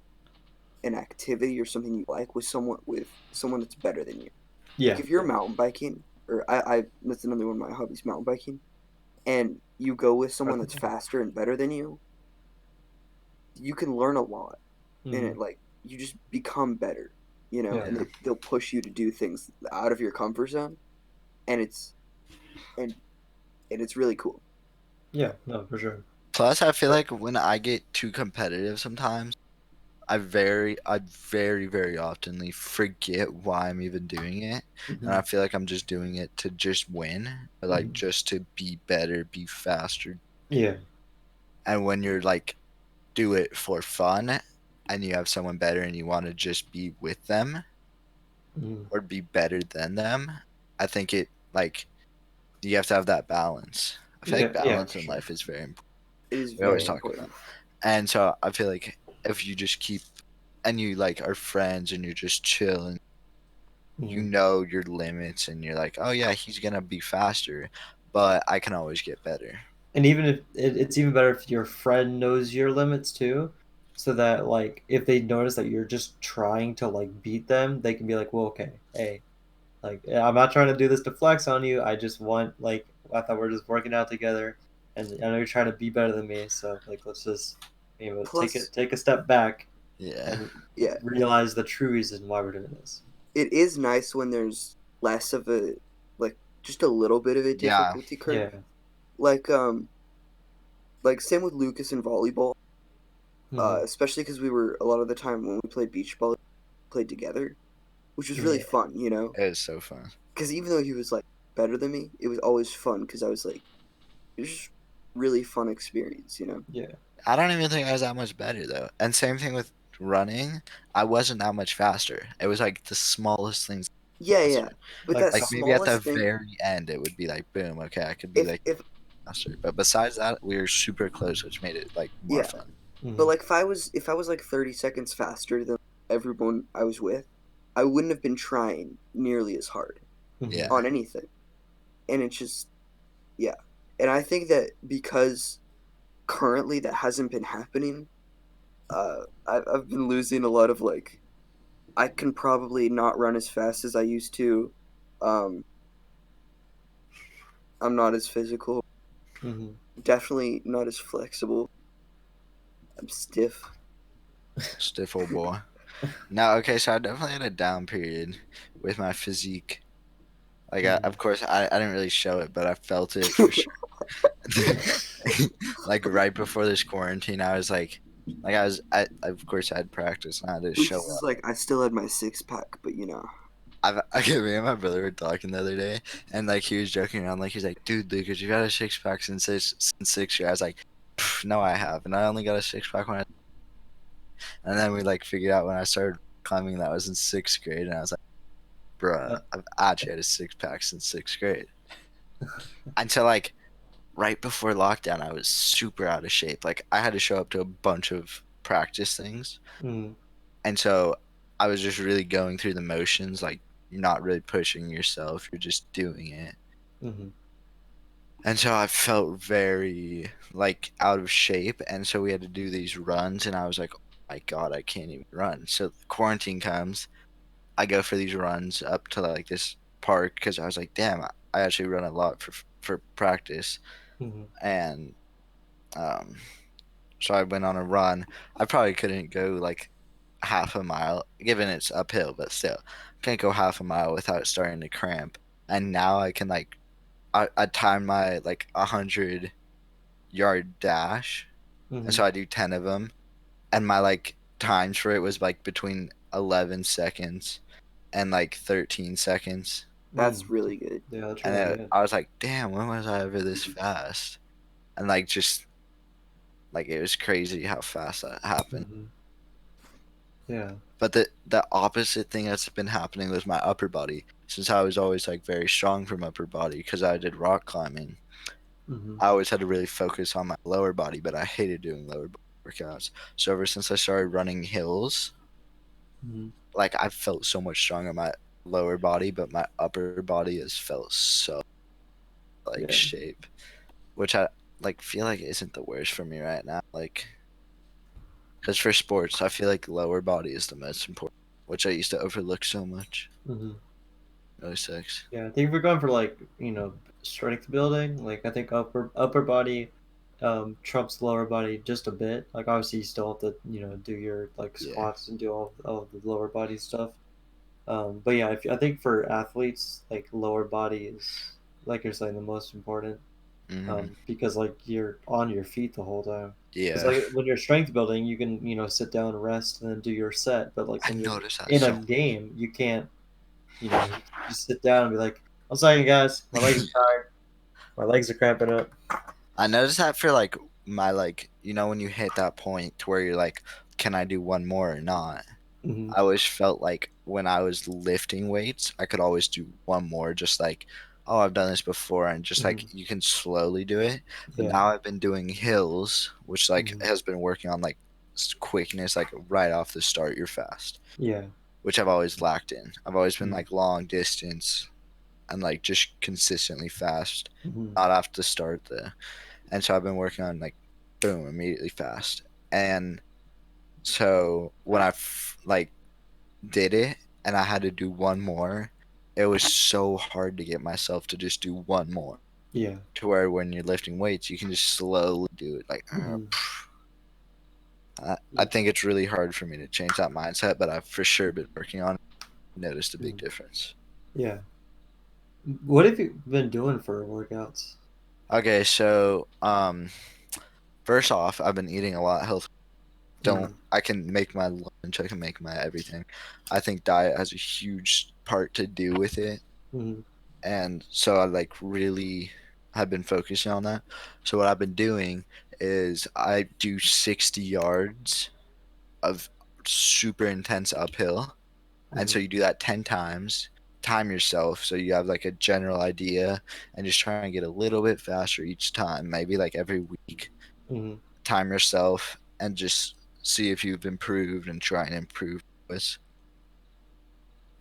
an activity or something you like with someone that's better than you. Like Yeah. if you're mountain biking, or I that's another one of my hobbies, mountain biking, and you go with someone that's faster and better than you can learn a lot, and Mhm. it like you just become better, Yeah. and Yeah. they'll push you to do things out of your comfort zone, and and it's really cool. Yeah. No, for sure. Plus, I feel But like when I get too competitive sometimes, I very, very oftenly forget why I'm even doing it. And I Mhm. feel like I'm just doing it to just win, or like Mhm. just to be better, be faster. Yeah. And when you're like, do it for fun and you have someone better and you want to just be with them Mhm. or be better than them, I think it like you have to have that balance. I feel like Yeah. Yeah. balance For in sure. life is very important. it is We always very talk about. important. And so I feel like if you just keep and you like are friends and you're just chill and you Mhm. know your limits and you're like, oh yeah, he's gonna be faster, but I can always get better. And even if it's even better if your friend knows your limits too, so that like if they notice that you're just trying to like beat them, they can be like, well, okay, hey, like I'm not trying to do this to flex on you. I just want like I thought we're just working out together, and I know you're trying to be better than me, so like let's just Plus, take a step back Yeah. and yeah, realize the true reason why we're doing this. it is nice when there's less of a like just a little bit of a Yeah. difficulty curve. Yeah. Like like same with Lucas in volleyball. Hmm. Especially because we were a lot of the time when we played beach ball, we played together, which was really Yeah. fun. It was so fun. Because even though he was like better than me, it was always fun because I was like, it was just really fun experience. Yeah. I don't even think I was that much better though. And same thing with running. I wasn't that much faster. It was like the smallest things Yeah, yeah. faster. But Like that Like maybe at the smallest thing, very end it would be like boom, okay, I could be if like if faster. But besides that, we were super close, which made it like more yeah, fun. but mhm. like if I was like 30 seconds faster than everyone I was with, I wouldn't have been trying nearly as hard Mhm. Yeah. on anything. And it's just yeah. And I think that because currently that hasn't been happening, I've been losing a lot of like I can probably not run as fast as I used to. Um, I'm not as physical. Mhm. Definitely not as flexible. I'm stiff. Stiff old boy. No, okay, so I definitely had a down period with my physique. Like, Mhm. of course, I didn't really show it, but I felt it for sure. Like right before this quarantine, I was like I of course I had practice and I had to show Lucas is up. like, I still had my six pack, but Okay, me and my brother were talking the other day, and like he was joking around, like he's like, "Dude, Lucas, you got a six pack since 6 years." I was like, "No, I have, and I only got a six pack when I." And then we like figured out when I started climbing that was in sixth grade, and I was like, "Bruh, Uh, I've actually had a six pack since sixth grade." Until like right before lockdown, I was super out of shape. Like I had to show up to a bunch of practice things, mhm. and so I was just really going through the motions. Like you're not really pushing yourself; you're just doing it. Mhm. And so I felt very like out of shape, and so we had to do these runs, and I was like, "Oh my God, I can't even run." So quarantine comes, I go for these runs up to like this park because I was like, "Damn, I actually run a lot for practice," Mhm. and um So I went on a run. I probably couldn't go like half a mile, given it's uphill, but still, can't go half a mile without starting to cramp. And now I can like I time my like 100-yard dash, and Mm-hmm. so I do 10 of them, and my like times for it was like between 11 seconds and like 13 seconds, That's Mm. really good. Yeah, that's and really good. I was like, damn, when was I ever this fast? And like just like it was crazy how fast that happened. Mm-hmm. Yeah. But the opposite thing that's been happening with my upper body, since I was always like very strong from upper body because I did rock climbing. Mm-hmm. I always had to really focus on my lower body, but I hated doing lower body workouts. So ever since I started running hills, Mm-hmm. like I felt so much stronger in my lower body, but my upper body has felt so like Yeah. shape, which I like feel like isn't the worst for me right now. Like, because for sports, I feel like lower body is the most important, which I used to overlook so much. Mm-hmm. Really sucks. Yeah, I think if we're going for like, strength building, like I think upper body trumps lower body just a bit. Like obviously you still have to, do your like Yeah. squats and do all the lower body stuff. But yeah, if I think for athletes, like lower body is like you're saying the most important. Hmm. Because like you're on your feet the whole time. Because Yeah. like when you're strength building, you can, sit down, rest, and then do your set. But like I when you're noticed that in a so. game, you can't, you just sit down and be like, "I'm sorry, guys, my legs are tired, my legs are cramping up." I noticed that for like my like when you hit that point to where you're like, can I do one more or not? Hmm. I always felt like when I was lifting weights, I could always do one more, just like, oh, I've done this before, and just Hmm. like you can slowly do it. But Yeah. now I've been doing hills, which like Hmm. has been working on like quickness, like right off the start, you're fast, Yeah. which I've always lacked in. I've always been Hmm. like long distance and like just consistently fast, Hmm. not off the start though. And so I've been working on like boom, immediately fast. And so when like did it and I had to do one more, it was so hard to get myself to just do one more. Yeah. To where when you're lifting weights, you can just slowly do it. Like, Hmm. I think it's really hard for me to change that mindset, but I've for sure been working on it. Noticed a big difference. Yeah. What have you been doing for workouts? Okay, so first off, I've been eating a lot healthy. Don't Hmm. I can make my lunch, I can make my everything. I think diet has a huge part to do with it, Hmm. and so I like really have been focusing on that. So what I've been doing is I do 60 yards of super intense uphill, and Hmm. so you do that 10 times. Time yourself so you have like a general idea, and just try and get a little bit faster each time, maybe like every week. Hmm. Time yourself and just see if you've improved and try and improve this.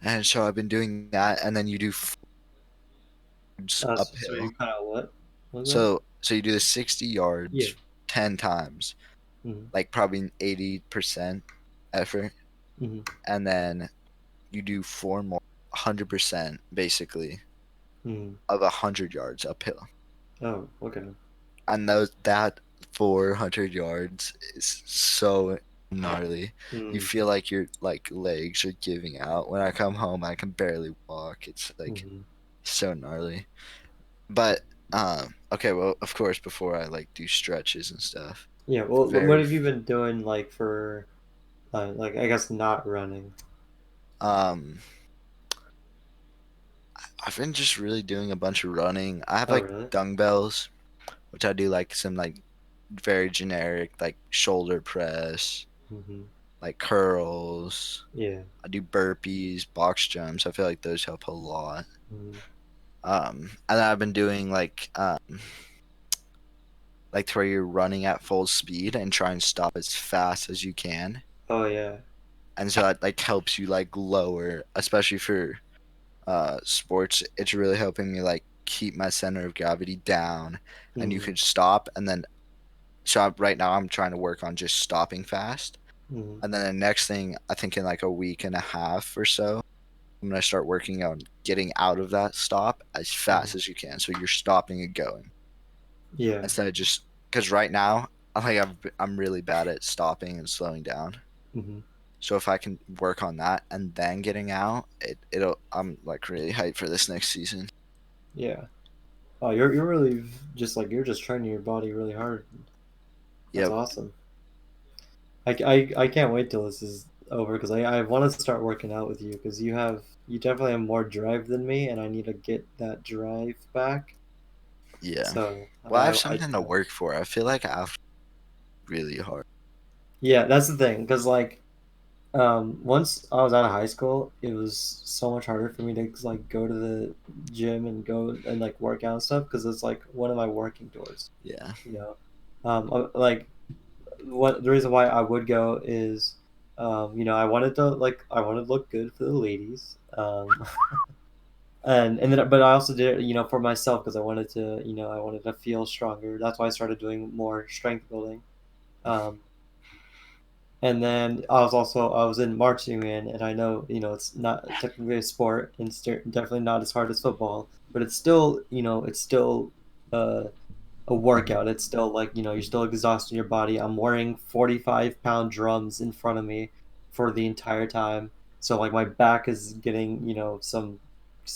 And so I've been doing that, and then you do So you uphill. kind of what was that? So you do the 60 Yeah. yards 10 times, Hmm. like probably 80% effort, Hmm. and then you do four more 100% basically Hmm. of 100 yards uphill. Oh, okay. And those that 400 yards is so gnarly. You Hmm. feel like your like legs are giving out. When I come home, I can barely walk. It's like Hmm. so gnarly. But okay, well, of course, before I like do stretches and stuff, Yeah. Well, what very have you been doing like for like I guess not running? um I've been just really doing a bunch of running. I have Oh, like really? dumbbells, which I do like some like very generic like shoulder press, Hmm. like curls. Yeah. I do burpees, box jumps. I feel like those help a lot. Hmm. And then I've been doing like to where you're running at full speed and try and stop as fast as you can. Oh, yeah. And so that like helps you like lower, especially for sports. It's really helping me like keep my center of gravity down, and you Hmm. could stop. And then right now I'm trying to work on just stopping fast. Hmm. And then the next thing, I think in like a week and a half or so, I'm gonna start working on getting out of that stop as Hmm. fast as you can. So you're stopping and going Yeah. instead of just because right now, I'm really bad at stopping and slowing down. Hmm. So if I can work on that and then getting out, it'll I'm like really hyped for this next season. Yeah. Oh, you're really just like you're just training your body really hard. That's Yep. awesome. I can't wait till this is over because I want to start working out with you because you definitely have more drive than me and I need to get that drive back. Yeah. So Well, I have something to work for. I feel like I have to really hard. yeah, that's the thing because like once I was out of high school, it was so much harder for me to like go to the gym and go and like work out and stuff because it's like what am I working towards? Yeah. You know, like what the reason why I would go is, I wanted to look good for the ladies, and then but I also did it, for myself because I wanted to, I wanted to feel stronger. That's why I started doing more strength building. Um, and then I was in marching band, and I know it's not technically a sport, and it's definitely not as hard as football, but it's still it's still uh, a workout. It's still like you're still exhausting your body. I'm wearing 45-pound drums in front of me for the entire time, so like my back is getting some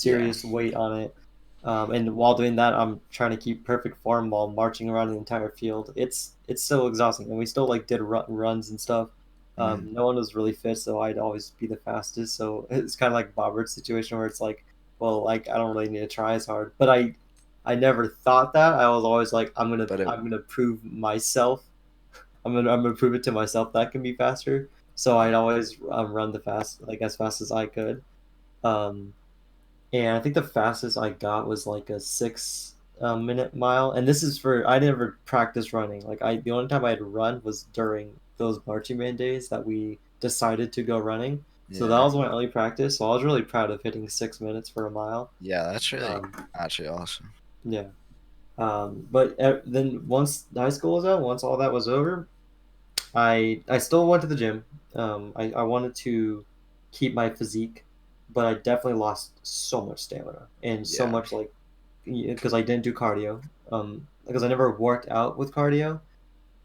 Yeah. serious weight on it. And while doing that, I'm trying to keep perfect form while marching around the entire field. It's so exhausting, and we still like did runs and stuff. Mhm. No one was really fit, so I'd always be the fastest. So it's kind of like Bobbert's situation where it's like, well, like I don't really need to try as hard. But I never thought that. I was always like, But it I'm gonna prove myself. I'm gonna prove it to myself that I can be faster. So I'd yeah. always run as fast as I could. Um, and I think the fastest I got was like a 6 minute mile. And this is for I never practiced running. Like the only time I'd run was during those marching band days that we decided to go running. So that Yeah. was my only practice. So I was really proud of hitting 6 minutes for a mile. Yeah, that's really Um, actually awesome. yeah. But then once high school was out, once all that was over, I still went to the gym. I wanted to keep my physique, but I definitely lost so much stamina and so Yeah. much like because I didn't do cardio. Because I never worked out with cardio.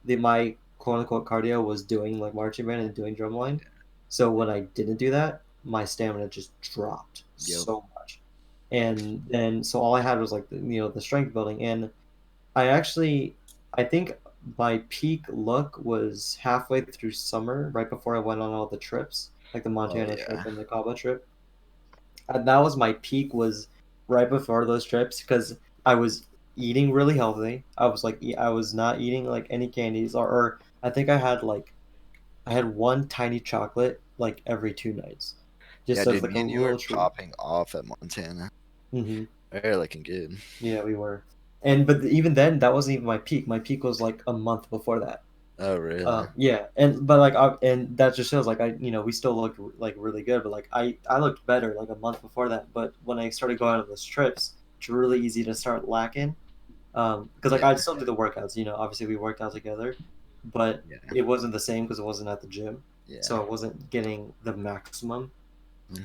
My quote unquote cardio was doing like marching band and doing drumline. So when I didn't do that, my stamina just dropped Yep. so much. And then so all I had was like the strength building and I think my peak look was halfway through summer, right before I went on all the trips, like the Oh Montana trip yeah. and the Cabo trip. And that was my peak was right before those trips because I was eating really healthy. I was like I was not eating like any candies or I think I had one tiny chocolate like every 2 nights, Yeah, just as dude, like me a and you little were treat. popping off at Montana. Hmm. They're looking good. Yeah, we were. And but even then, that wasn't even my peak. My peak was like a month before that. Oh really? Yeah, and but like and that just shows like we still looked like really good, but like I looked better like a month before that. But when I started going on those trips, it's really easy to start lacking. Because like Yeah. I'd still do the workouts, obviously we worked out together, but Yeah. it wasn't the same because it wasn't at the gym, Yeah. so I wasn't getting the maximum. Hmm.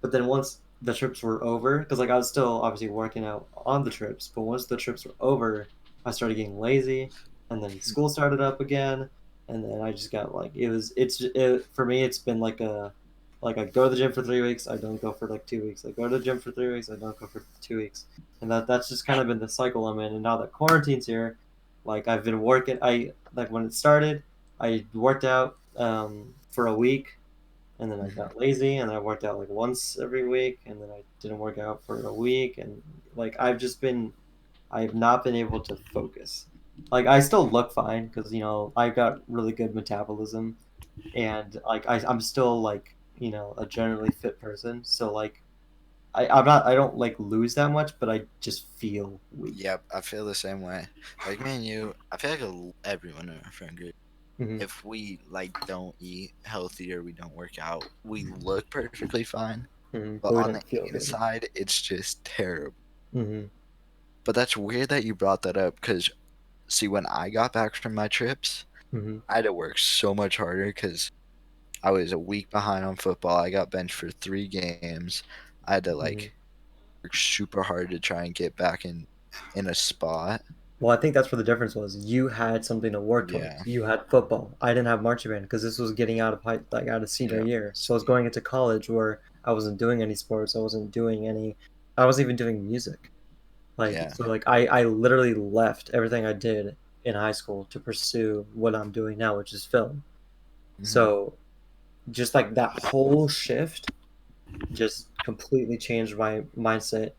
But then once the trips were over, because like I was still obviously working out on the trips, but once the trips were over, I started getting lazy, and then school started up again, and then I just got like for me it's been like I go to the gym for 3 weeks, I don't go for like 2 weeks, I go to the gym for 3 weeks, I don't go for 2 weeks, and that's just kind of been the cycle I'm in. And now that quarantine's here, like I've been working, I like when it started, I worked out for a week and then I Hmm. got lazy and I worked out like once every week and then I didn't work out for a week and like I've not been able to focus. Like I still look fine because I've got really good metabolism and like I'm still like a generally fit person, so like I don't like lose that much, but I just feel weak. Yep, I feel the same way. Like me and you, I feel like everyone in our friend group, Hmm. if we like don't eat healthy or we don't work out, we look perfectly fine. Hmm. But But we on the don't feel good. inside, it's just terrible. Hmm. But that's weird that you brought that up because, see, when I got back from my trips, Hmm. I had to work so much harder because I was a week behind on football. I got benched for 3 games. I had to Hmm. like work super hard to try and get back in a spot. Well, I think that's where the difference was. You had something to work Yeah. towards. You had football. I didn't have marching band because this was getting out of out of senior Yeah. year. So I was going into college where I wasn't doing any sports. I wasn't even doing music. Like, Yeah. so like I literally left everything I did in high school to pursue what I'm doing now, which is film. Mhm. So just like that whole shift just completely changed my mindset.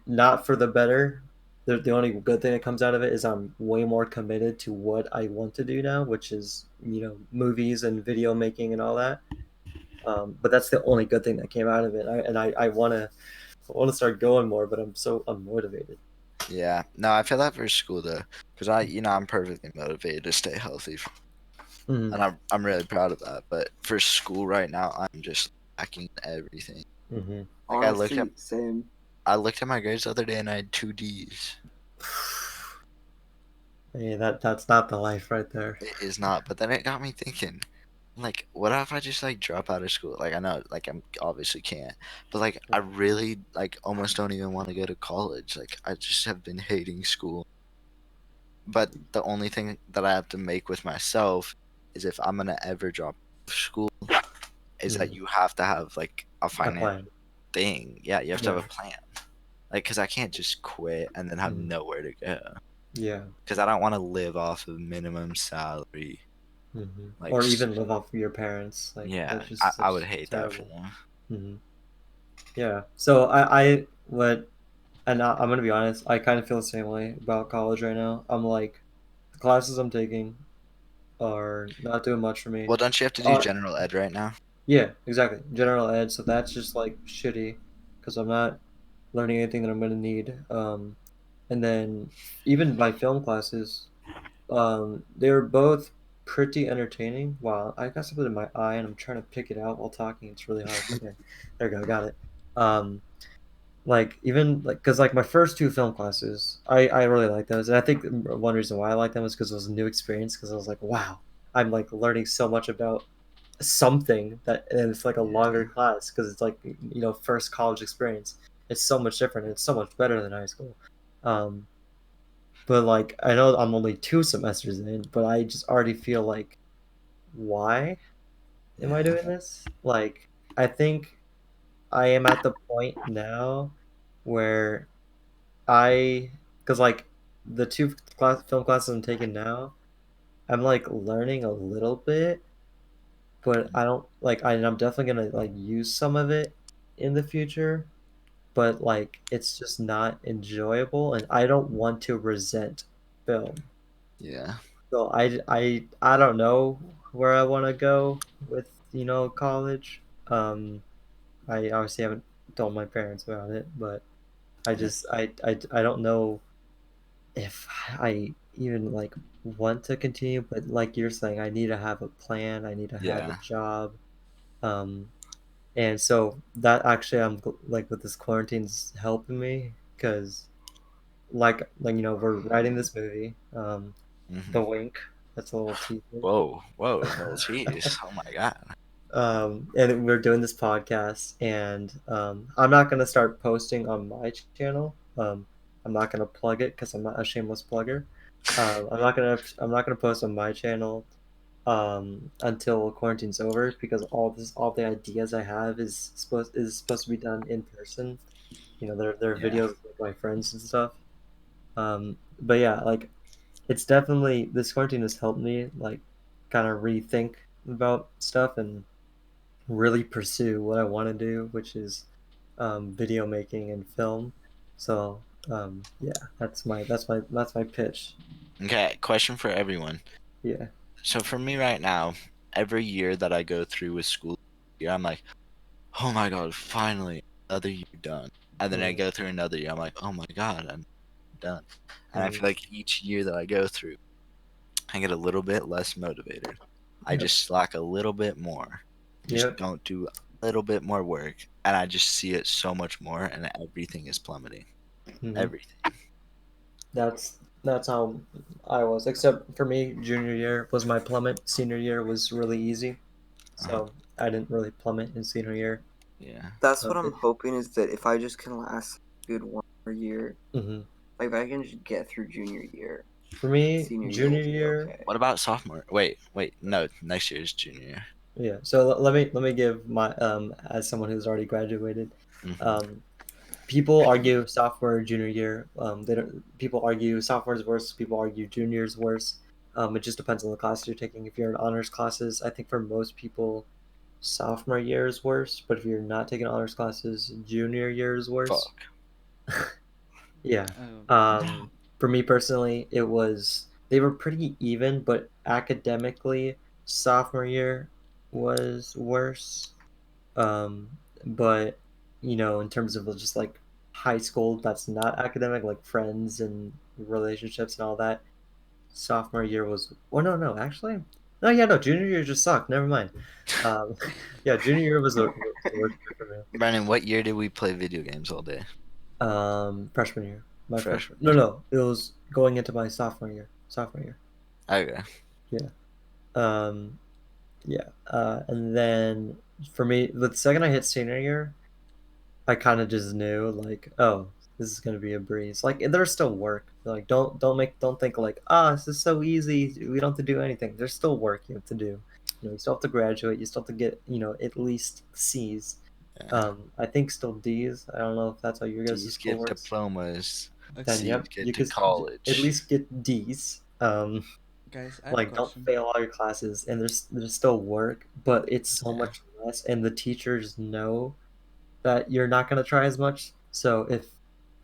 Not for the better. The only good thing that comes out of it is I'm way more committed to what I want to do now, which is, movies and video making and all that. But that's the only good thing that came out of it. I want to start going more, but I'm so unmotivated. Yeah. No, I feel that for school though, because I'm perfectly motivated to stay healthy, Mm-hmm. and I'm really proud of that. But for school right now, I'm just lacking everything. Mm-hmm. Like Honestly, same. I looked at my grades the other day and I had 2 D's. Yeah, that's not the life right there. It is not, but then it got me thinking. Like, what if I just like drop out of school? Like, I know, like, I'm obviously can't, but like, I really like almost don't even want to go to college. Like, I just have been hating school. But the only thing that I have to make with myself is if I'm gonna ever drop out of school, is that Mm-hmm. you have to have like a A financial plan. thing. Yeah, you have to have Yeah. a plan. Like, cause I can't just quit and then have Mm-hmm. nowhere to go. Yeah. Cause I don't want to live off of minimum salary. Mm-hmm. Like, Or even live off of your parents. Like yeah, that's I, just I would such hate that for terrible. them. Mm-hmm. Yeah. So I what and I'm gonna be honest, I kind of feel the same way about college right now. I'm like, the classes I'm taking are not doing much for me. Well, don't you have to do Uh, general ed right now? yeah, exactly. General ed, so that's just like shitty because I'm not learning anything that I'm gonna need. And then even my film classes, they were both pretty entertaining. Wow, I got something in my eye and I'm trying to pick it out while talking. It's really hard. Okay, there we go, got it. Um, like even like because like my first two film classes I really like those, and I think one reason why I like them is because it was a new experience, because I was like, wow, I'm like learning so much about something that, and it's like a longer Yeah, class because it's like, first college experience. It's so much different and it's so much better than high school. um but like I know I'm only 2 semesters in, but I just already feel like, why am I yeah, doing this? Like, I think I am at the point now where because like the film classes I'm taking now, I'm like learning a little bit, but I don't like. I'm definitely gonna like use some of it in the future, but like it's just not enjoyable, and I don't want to resent film. yeah, So I don't know where I want to go with college. I obviously haven't told my parents about it, but I yeah, just I don't know if I even like want to continue, but like you're saying, I need to have a plan. I need to have a yeah, job. Um, and so that actually like with this quarantine's helping me because like we're writing this movie, hmm The Wink. That's a little teaser. Whoa, whoa, little cheese. Oh my god. And we're doing this podcast, and I'm not gonna start posting on my channel. I'm not gonna plug it because I'm not a shameless plugger. I'm not gonna post on my channel until quarantine's over, because all the ideas I have is supposed to be done in person. They're Yeah, videos with my friends and stuff. But yeah, like it's definitely, this quarantine has helped me like kind of rethink about stuff and really pursue what I want to do, which is video making and film. So yeah, that's my pitch. okay, question for everyone. Yeah. So for me right now, every year that I go through with school, year, I'm like, oh my god, finally another year done. And then I Mm, go through another year, I'm like, oh my god, I'm done. And I mm, feel like each year that I go through, I get a little bit less motivated. I yep. just slack a little bit more. Just Yep. don't do a little bit more work. And I just see it so much more and everything is plummeting. Hmm. Everything. That's how I was. Except for me, junior year was my plummet. Senior year was really easy, Uh-huh. so I didn't really plummet in senior year. Yeah. That's what I'm It, hoping, is that if I just can last a good one more year, hmm Like if I can just get through junior year, For me, senior year junior will be year. okay. What about sophomore? Wait, no, next year is junior year. Yeah. So let me give my as someone who's already graduated. Mhm. Um, People argue sophomore, junior year. They don't. People argue sophomore is worse. People argue junior is worse. It just depends on the class you're taking. If you're in honors classes, I think for most people, sophomore year is worse. But if you're not taking honors classes, junior year is worse. Fuck. Yeah. Oh, For me personally, it was they were pretty even, but academically, sophomore year was worse. Um, but in terms of just like high school, that's not academic, like friends and relationships and all that. Sophomore year was, oh no, actually, no, yeah, no, junior year just sucked. Never mind. Um, yeah, junior year was the worst year for me. Brandon, what year did we play video games all day? Freshman year, my freshman. Freshman. No, it was going into my sophomore year. Sophomore year. Okay. Yeah. Um, yeah. And then for me, the second I hit senior year, I kind of just knew like, oh, this is gonna be a breeze. Like there's still work. Like don't think like, this is so easy. We don't have to do anything. There's still work you have to do. You still have to graduate. You still have to get at least C's. Yeah. I think still D's. I don't know if that's how your guys' D's school get works. diplomas. Then okay, C's yep, get you to could at college. least get D's. guys, I have a Like don't question. fail all your classes, and there's still work, but it's so Yeah. much less, and the teachers know that you're not going to try as much. So if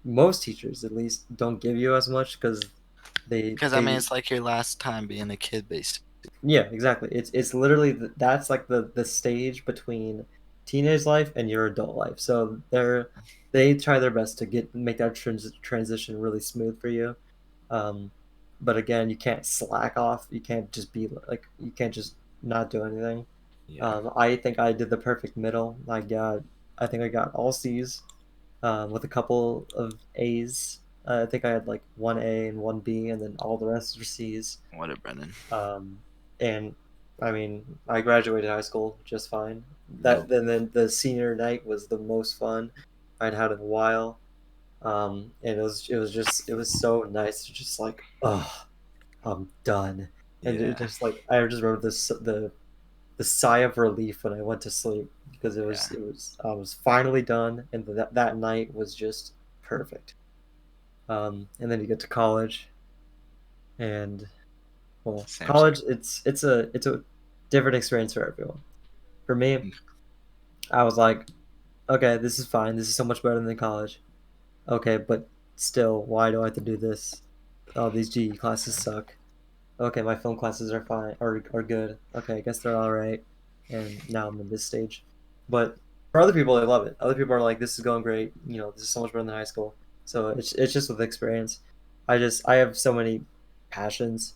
most teachers at least don't give you as much because Because I mean, they it's like your last time being a kid, basically. yeah, exactly. It's literally that's like the stage between teenage life and your adult life. So they try their best to make that transition really smooth for you. Um, but again, you can't slack off. You can't just be like you can't just not do anything. Yeah. I think I did the perfect middle. I think I got all C's, with a couple of A's. I think I had like one A and one B, and then all the rest were C's. What a Brennan. Um, and I mean, I graduated high school just fine. Yep. Then the senior night was the most fun I'd had in a while. And it was so nice to just like, oh, I'm done. And it Yeah. just like I just remember the sigh of relief when I went to sleep because Yeah. I was finally done, and that night was just perfect. And then you get to college, and well, Same. college it's a different experience for everyone. For me, I was like, okay, this is fine. This is so much better than college. Okay, but still, why do I have to do this? Oh, these GE classes suck. Okay, my film classes are fine are good. Okay, I guess they're all right. And now I'm in this stage. But for other people, they love it. Other people are like, this is going great. This is so much better than high school. So it's just with experience. I have so many passions,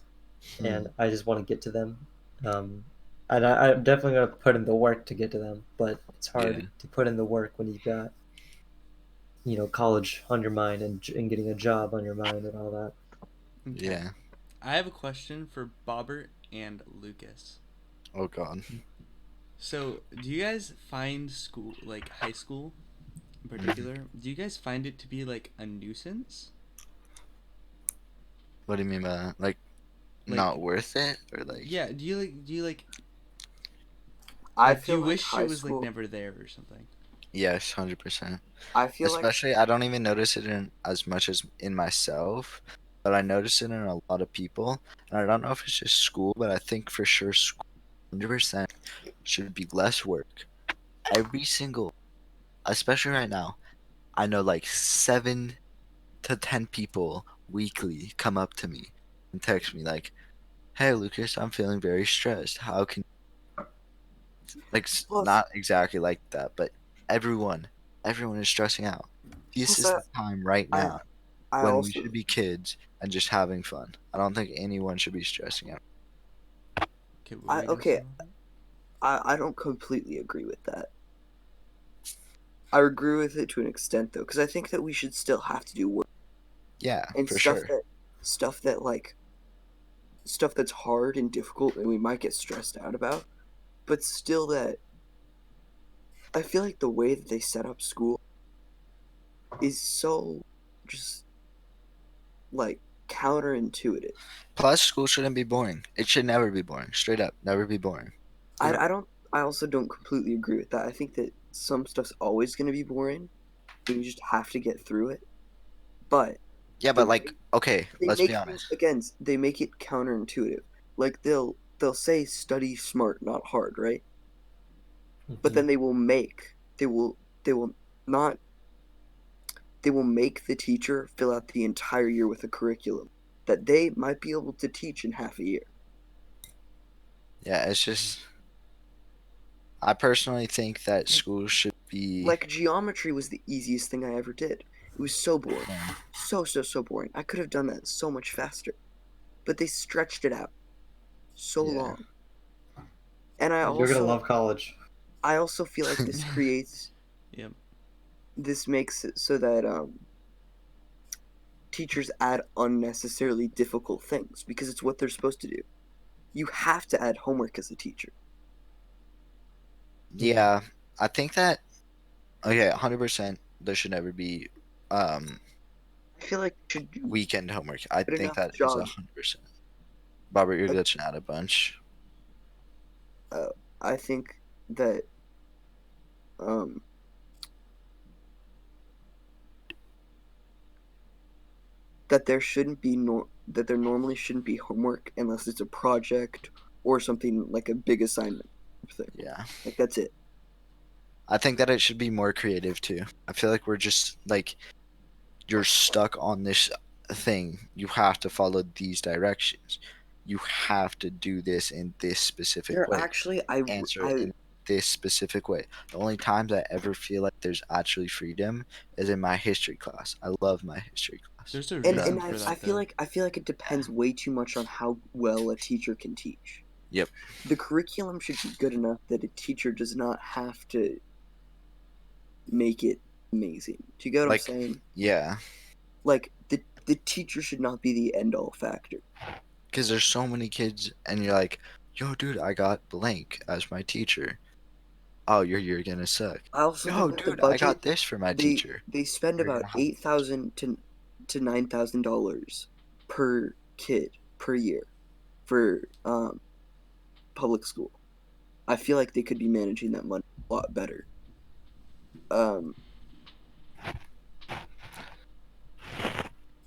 Hmm. and I just want to get to them. Um, and I'm definitely gonna put in the work to get to them. But it's Yeah. hard to put in the work when you've got college on your mind and getting a job on your mind and all that. Okay, Yeah. I have a question for Bobbert and Lucas. Oh God. So, do you guys find school, like high school in Mhm. particular, do you guys find it to be like a nuisance? What do you mean by that? Like, Like, not worth it, or like? yeah, do you I do feel you like wish it high was like school. never there or something? Yes, 100%. I feel like Especially, I don't even notice it in as much as in myself, but I notice it in a lot of people. And I don't know if it's just school, but I think for sure school 100% should be less work. Every single, especially right now, I know like 7 to 10 people weekly come up to me and text me like, "Hey Lucas, I'm feeling very stressed. How can like plus not exactly like that, but everyone, everyone is stressing out. This plus is the time right I now I when we should also be kids and just having fun. I don't think anyone should be stressing out. Okay, what were I you gonna say okay, about that? I don't completely agree with that. I agree with it to an extent though, because I think that we should still have to do work Yeah, and for sure. stuff that like stuff that's hard and difficult and we might get stressed out about, but still that I feel like the way that they set up school is so just like counterintuitive. Plus, school shouldn't be boring. It should never be boring. Straight up, never be boring. Yep. I don't. I also don't completely agree with that. I think that some stuff's always going to be boring, and you just have to get through it. But Yeah, the but like, okay, they let's be make things honest. again. They make it counterintuitive. Like they'll say study smart, not hard, right? But then they will not they will make the teacher fill out the entire year with a curriculum that they might be able to teach in half a year. Yeah, it's just. I personally think that school should be. Like geometry was the easiest thing I ever did. It was so boring. So boring. I could have done that so much faster. But they stretched it out so Yeah. long. And You're gonna love college. I also feel like this creates Yep. this makes it so that teachers add unnecessarily difficult things because it's what they're supposed to do. You have to add homework as a teacher. Yeah, I think that. Okay, 100%. There should never be I feel like you should do weekend homework. I a good think enough that is job. 100%. Robert, you're Uh, glitching out a bunch. I think that um, that there normally shouldn't be homework unless it's a project or something like a big assignment thing. Yeah. Like that's it. I think that it should be more creative too. I feel like we're just like you're stuck on this thing. You have to follow these directions. You have to do this in this specific There way. actually Answer it in this specific way. The only times I ever feel like there's actually freedom is in my history class. I love my history class. There's a and reason for that, though. I feel like it depends way too much on how well a teacher can teach. Yep. The curriculum should be good enough that a teacher does not have to make it amazing. Do you get what Like, I'm saying? yeah. Like the teacher should not be the end all factor. Because there's so many kids, and you're like, yo, dude, I got blank as my teacher. Oh, you're gonna suck. I also Yo, think that the dude, I budget got this for my teacher. they spend You're about gonna have $8,000 to $9,000 per kid per year for public school. I feel like they could be managing that money a lot better.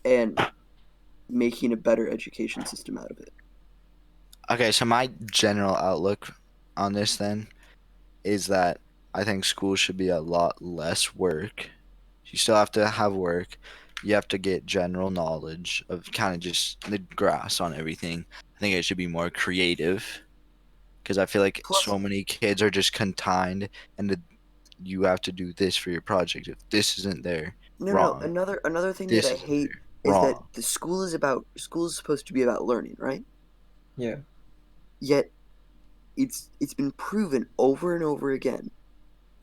And making a better education system out of it. Okay, so my general outlook on this then is that I think school should be a lot less work. You still have to have work. You have to get general knowledge of kind of just the grasp on everything. I think it should be more creative because I feel like Plus, so many kids are just confined and you have to do this for your project. If this isn't there, no. wrong. Another thing that This I isn't hate there, is that wrong. the school is supposed to be about learning, right? Yeah. Yet it's been proven over and over again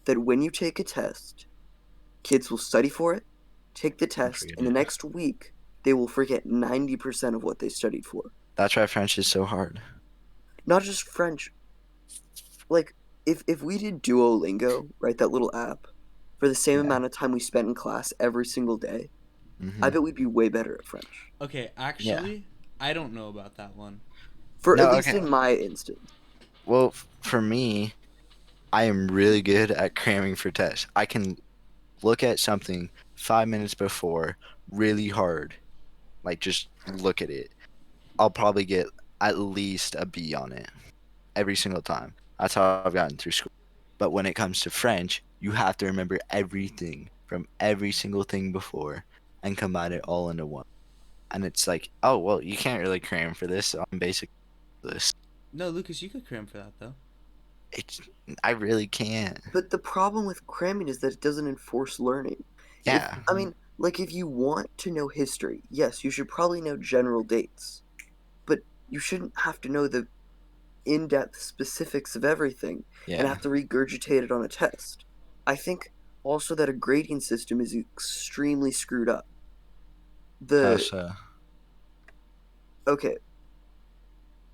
that when you take a test, kids will study for it, take the test, Forget and the it. next week they will forget 90% of what they studied for. That's why French is so hard. Not just French. Like if we did Duolingo, right, that little app, for the same Yeah. amount of time we spent in class every single day, Hmm. I bet we'd be way better at French. Okay, actually, I don't know about that one. For No, at least okay. in my instance. Well, for me, I am really good at cramming for tests. I can look at something 5 minutes before really hard, like just look at it. I'll probably get at least a B on it every single time. That's how I've gotten through school. But when it comes to French, you have to remember everything from every single thing before and combine it all into one. And it's like, oh, well, you can't really cram for this. So I'm basically this. No, Lucas, you could cram for that though. It's, I really can't. But the problem with cramming is that it doesn't enforce learning. Yeah. I mean, like if you want to know history, yes, you should probably know general dates. But you shouldn't have to know the in-depth specifics of everything and Yeah. have to regurgitate it on a test. I think also that a grading system is extremely screwed up. How The so? okay,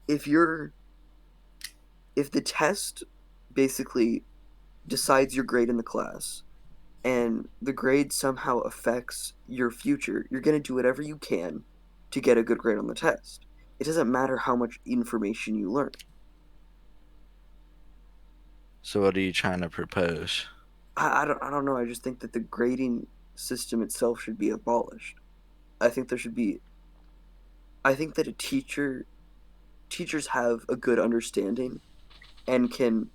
if the test basically decides your grade in the class and the grade somehow affects your future, you're going to do whatever you can to get a good grade on the test. It doesn't matter how much information you learn. So what are you trying to propose? I don't know. I just think that the grading system itself should be abolished. I think there should be. I think that teachers have a good understanding and can,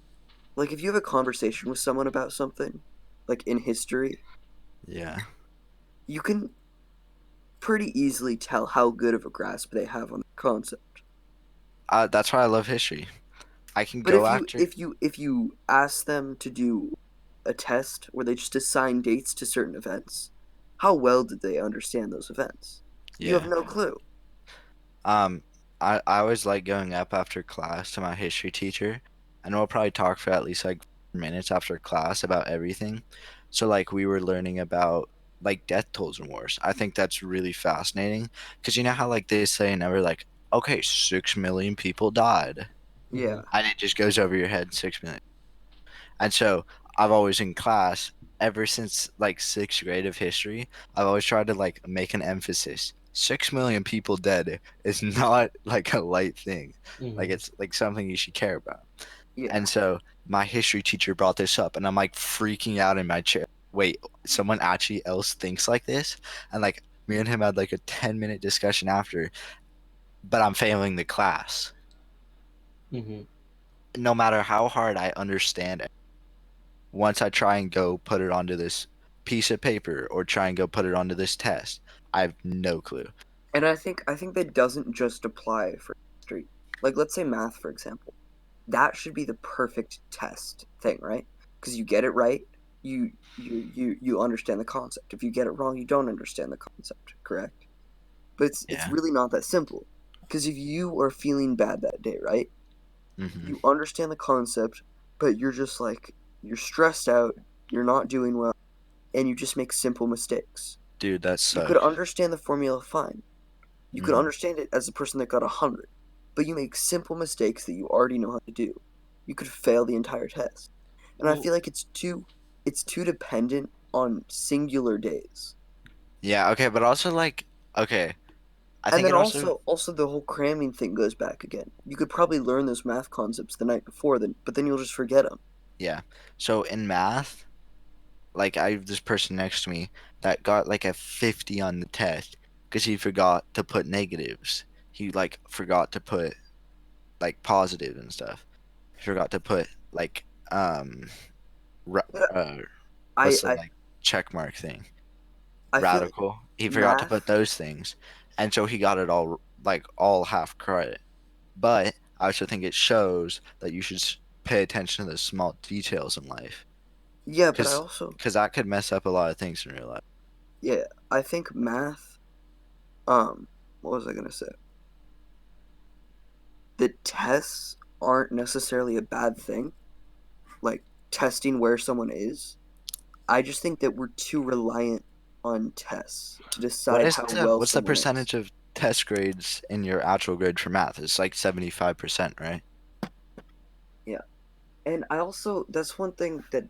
like, if you have a conversation with someone about something, like in history, Yeah. you can pretty easily tell how good of a grasp they have on the concept. That's why I love history. I can But go after. if you ask them to do a test where they just assign dates to certain events, how well did they understand those events? You have Yeah. no clue. Um, I always like going up after class to my history teacher, and we'll probably talk for at least like minutes after class about everything. So like we were learning about like death tolls and wars. I think that's really fascinating because you know how like they say never like okay 6 million people died, Mm-hmm. Yeah, and it just goes over your head 6 million. And so I've always in class, ever since like sixth grade of history, I've always tried to like make an emphasis. 6 million people dead is not like a light thing. Like Mm-hmm. it's like something you should care about. yeah. And so my history teacher brought this up and I'm like freaking out in my chair. Wait, someone actually else thinks like this? And like me and him had like a 10-minute discussion after, but I'm failing the class. Mm-hmm. No matter how hard I understand once I try and go put it onto this piece of paper or try and go put it onto this test, I have no clue. And I think that doesn't just apply for history. Like, let's say math, for example. That should be the perfect test thing, right? Because you get it right, you understand the concept. If you get it wrong, you don't understand the concept, correct? But it's Yeah. really not that simple. Because if you are feeling bad that day, right? Hmm. You understand the concept, but you're just like you're stressed out, you're not doing well, and you just make simple mistakes. Dude, that You could sucks. understand the formula fine. You could Hmm. understand it as a person that got 100, but you make simple mistakes that you already know how to do. You could fail the entire test. And I Well, feel like it's too dependent on singular days. Yeah, okay, but also like okay, I And think then it also also the whole cramming thing goes back again. You could probably learn those math concepts the night before then, but then you'll just forget them. yeah. So in math, like I have this person next to me that got like a 50 on the test because he forgot to put negatives. He like forgot to put like positive and stuff. He forgot to put like ra- uh I what's the I like check mark thing? I feel like Radical. He forgot to put math. those things, and so he got it all like all half credit. But I also think it shows that you should pay attention to the small details in life, Yeah, but I because also that could mess up a lot of things in real life. yeah, I think math. Um, what was I gonna say? The tests aren't necessarily a bad thing. Like testing where someone is. I just think that we're too reliant on tests to What decide is how the well what's the someone is. percentage of test grades in your actual grade for math? It's like 75%, right? Yeah. And I also that's one thing that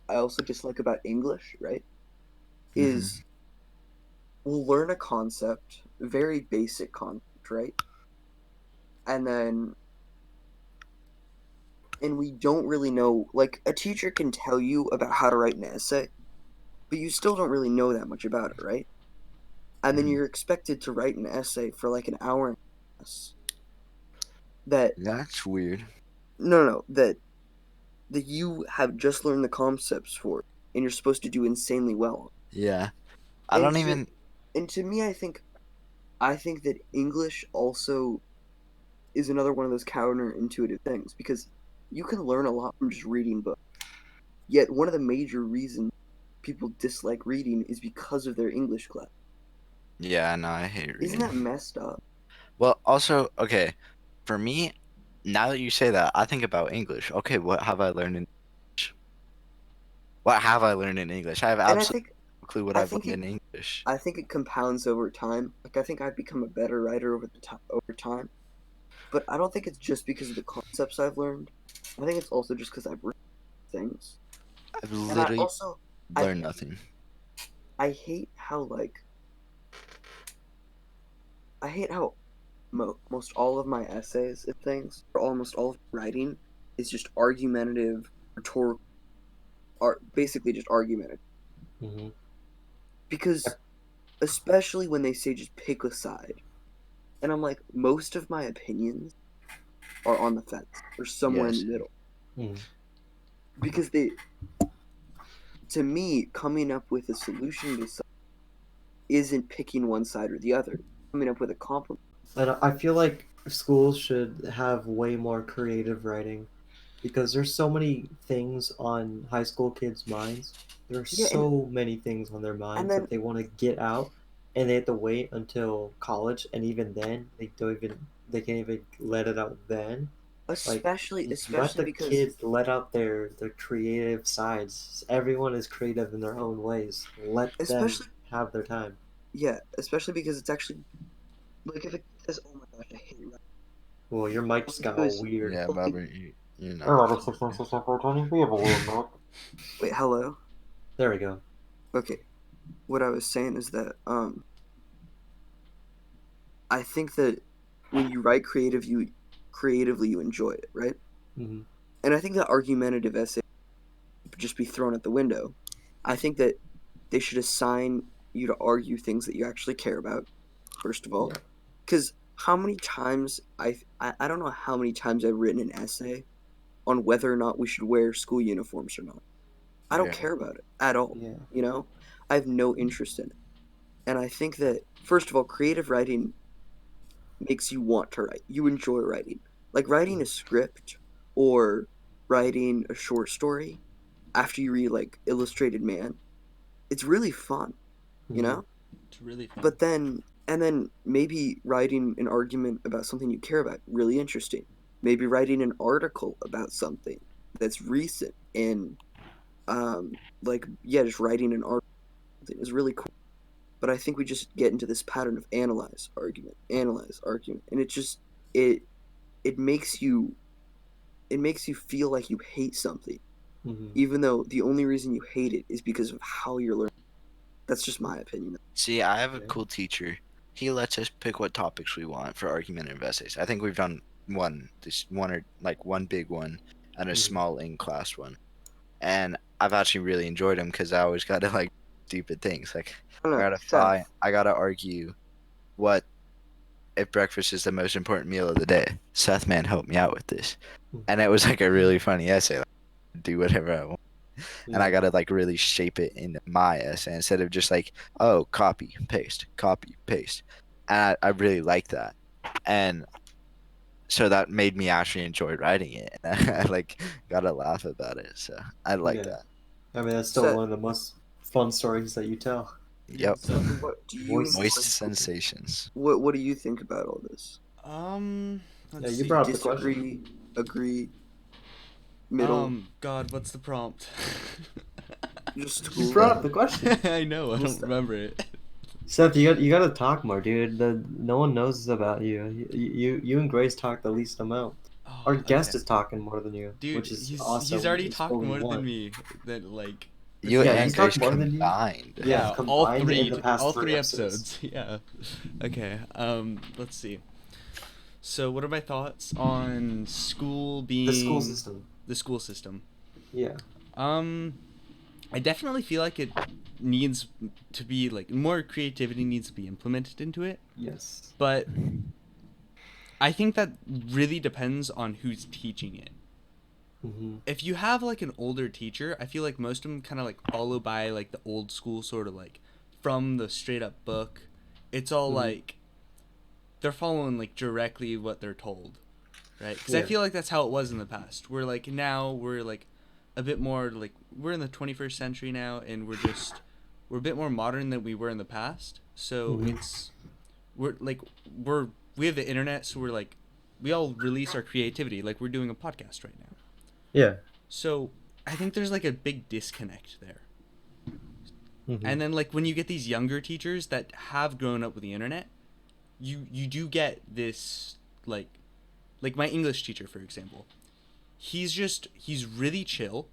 I also dislike about English, right? Mm-hmm. Is we'll learn a concept, very basic concept, right? And then and we don't really know like a teacher can tell you about how to write an essay, but you still don't really know that much about it, right? And then Mm-hmm. you're expected to write an essay for like an hour and less. That That's weird. no, that you have just learned the concepts for, and you're supposed to do insanely well. Yeah, I And don't to even. and to me, I think that English also is another one of those counterintuitive things because you can learn a lot from just reading books. Yet one of the major reasons people dislike reading is because of their English class. Yeah, no, I hate Isn't reading. that messed up? Well, also, okay, for me, now that you say that, I think about English. Okay, what have I learned in English? What have I learned in English? I have And I absolutely think no clue what I I've think learned it in English. I think it compounds over time. Like I think I've become a better writer over time, but I don't think it's just because of the concepts I've learned. I think it's also just because I've read things. I've And I literally also learned I nothing. I hate how like I hate how most all of my essays and things, or almost all of my writing, is just argumentative, rhetorical, basically just argumentative. Hmm. Because especially when they say just pick a side, and I'm like, most of my opinions are on the fence or somewhere in Yes. the middle. Hmm. Because to me, coming up with a solution to something isn't picking one side or the other. Coming up with a compliment. And I feel like schools should have way more creative writing because there's so many things on high school kids' minds. There are Yeah, so many things on their and minds then that they want to get out, and they have to wait until college, and even then, they can't even let it out then. Like, let especially the because kids let out their creative sides. Everyone is creative in their own ways. Let them especially have their time. yeah, especially because it's actually like if a kid says, "Oh my gosh, I hate writing," Well, your mic all just they got do all is weird. Yeah, all they, Bobby, you're not. Oh, 6166420, we have a weird mic. wait, hello. There we go. Okay, what I was saying is that I think that when you write creatively you enjoy it, right? Hmm. And I think that argumentative essay should just be thrown out the window. I think that they should assign you to argue things that you actually care about, first of all. Yeah. Because how many times I don't know how many times I've written an essay on whether or not we should wear school uniforms or not. I don't Yeah. care about it at all. Yeah. You know, I have no interest in it. And I think that first of all, creative writing makes you want to write. You enjoy writing. Like writing a script or writing a short story after you read like Illustrated Man. It's really fun, you Hmm. know? It's really fun. But then and then maybe writing an argument about something you care about, really interesting. Maybe writing an article about something that's recent and like yeah, just writing an article is really cool. But I think we just get into this pattern of analyze argument, and it it makes you it makes you feel like you hate something, Hmm. even though the only reason you hate it is because of how you're learning. That's just my opinion. See, I have a Yeah. cool teacher. He lets us pick what topics we want for argumentative essays. I think we've done one or like one big one and a Hmm. small in class one. And I've actually really enjoyed them because I always got to like stupid things. Like I don't know, I Seth. gotta argue what if breakfast is the most important meal of the day. Seth man helped me out with this, and it was like a really funny essay. Like, do whatever I want, and I Yeah. gotta like really shape it into my essay instead of just like, oh, copy paste. And I really like that, and so that made me actually enjoy writing it. And I like gotta laugh about it. So I like Yeah. that. I mean, that's still Seth, one of the most fun stories that you tell. Yeah. Yep. So, what do you Moist Voices. sensations. what do you think about all this? Yeah, let's you see. brought up the question. Disagree, agree, middle, God, what's the prompt? just You school brought life? up the question. I know, I School don't stuff. remember it. Seth, you gotta talk more, dude. No one knows about you. You and Grace talk the least amount. Oh, Our guest okay. is talking more than you, Dude, which is he's awesome. already It's talked what we more than want. me. That like You this Yeah, is he's and talked Grace more than you. combined. Yeah, yeah, all combined in three, the past all three three episodes. episodes. Yeah. Okay. Let's see. So, what are my thoughts on school The school being system. the school system? Yeah. Um, I definitely feel like it needs to be like more creativity needs to be implemented into it, Yes. but I think that really depends on who's teaching it. Hmm. If you have like an older teacher, I feel like most of them kind of like follow by like the old school sort of like from the straight up book. It's all Hmm. like they're following like directly what they're told, right? Because I Yeah. feel like that's how it was in the past. We're like now we're like a bit more like we're in the 21st century now, and we're a bit more modern than we were in the past. So Hmm. we're like we're we have the internet, so we're like we all release our creativity like we're doing a podcast right now. Yeah. So I think there's like a big disconnect there. Hmm. And then like when you get these younger teachers that have grown up with the internet, you do get this like my English teacher for example. He's really chill,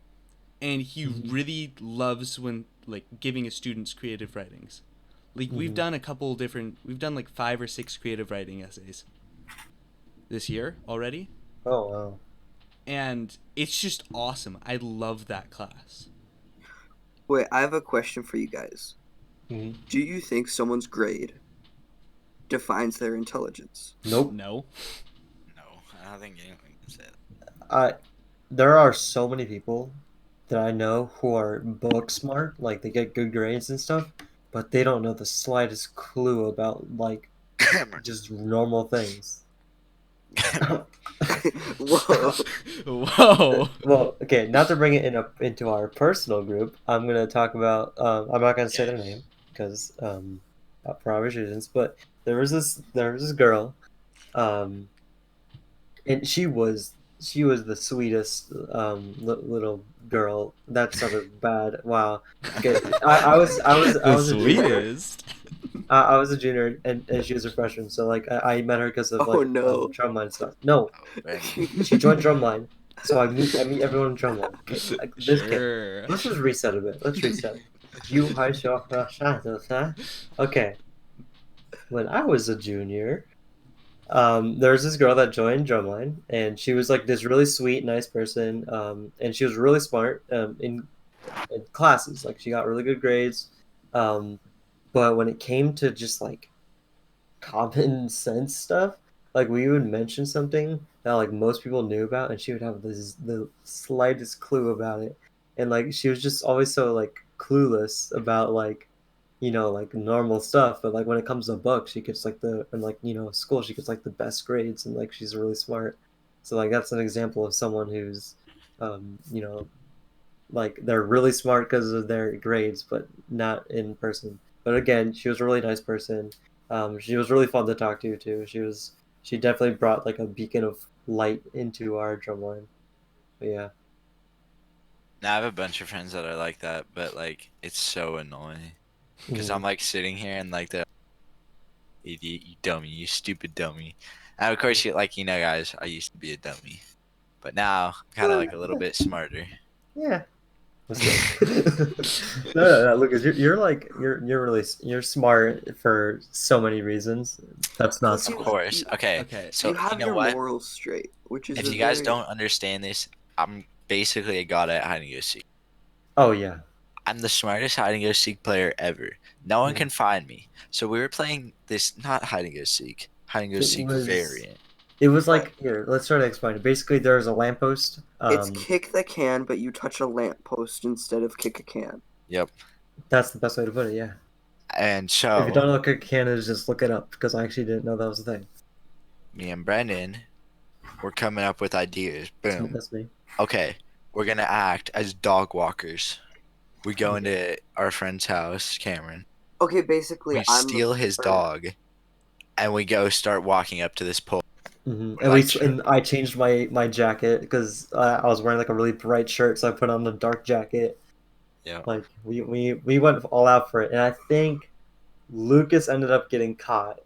and he Hmm. really loves when like giving his students creative writings. Like we've done a couple different. We've done like 5 or 6 creative writing essays this year already, Oh wow. and it's just awesome. I love that class. Wait, I have a question for you guys. Mhm. Do you think someone's grade defines their intelligence? Nope. No. No, I don't think anyone can say that. There are so many people that I know who are book smart, like they get good grades and stuff, but they don't know the slightest clue about like Grammar. just normal things. Whoa. Whoa. Well, okay, not to bring it into our personal group, I'm gonna talk about. I'm not gonna say their Yes. name because for obvious reasons. But there was this girl, um, and she was the sweetest little girl. That sounded bad. Wow. Okay, I The was a junior. sweetest. I was a junior, and she was a freshman. So like I met her because of Oh like no. drumline stuff. No, Oh, Brandon. she joined drumline, so I meet everyone in drumline. Okay, Sure. let's just reset a bit. Let's reset. You hush your shadows, huh? Okay, when I was a junior, there was this girl that joined drumline, and she was like this really sweet, nice person, and she was really smart, in classes. Like she got really good grades, um, but when it came to just like common sense stuff. Like we would mention something that like most people knew about, and she would have the slightest clue about it. And like she was just always so like clueless about like like normal stuff. But like when it comes to books, she gets like and like school, she gets like the best grades, and like she's really smart. So like that's an example of someone who's um you know like they're really smart because of their grades, but not in person. But again, she was a really nice person. She was really fun to talk to too. She definitely brought like a beacon of light into our drumline. But yeah. Now I have a bunch of friends that are like that, but like it's so annoying because I'm Mhm. like sitting here and like the idiot, you dummy, you stupid dummy. And of course, guys, I used to be a dummy, but now I'm kind of like a little bit smarter. Yeah. That's good. No, Lucas, you're like you're smart for so many reasons. That's not Plus Of you, smart. course. you Okay, Okay. so you you have know your what? morals straight, which is If a you guys very don't understand this, I'm basically a god at hide and go seek. Oh yeah. I'm the smartest hide and go seek player ever. No one Mhm. can find me. So we were playing this not hide and go It seek was variant. it was but like here, let's try to explain it. Basically there's a lamppost. it's kick the can, but you touch a lamppost instead of kick a can. Yep. That's the best way to put it, yeah. And If you so don't know what a can is, just look it up because I actually didn't know that was a thing. me and Brendan were coming up with ideas. Boom. That's me. Okay, we're gonna act as dog walkers. We go Okay. into our friend's house, Cameron. Okay, basically We I'm the steal his friend. dog, and we go start walking up to this pole. We're And like, I changed my jacket because I was wearing like a really bright shirt, so I put on a dark jacket. yeah, Like we went all out for it, and I think Lucas ended up getting caught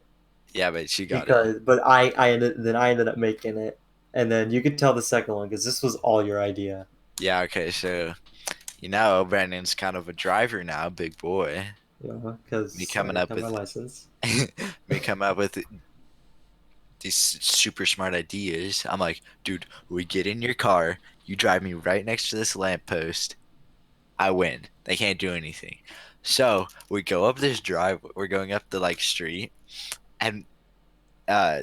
yeah, but she got it. but I ended up making it, and then you could tell the second one because this was all your idea. Yeah, okay, so Brandon's kind of a driver now, big boy. Me Because coming I up have my with license. me coming up with these super smart ideas. I'm like, dude, we get in your car, you drive me right next to this lamppost. I win. They can't do anything. So we go up this drive. We're going up the like street, and uh,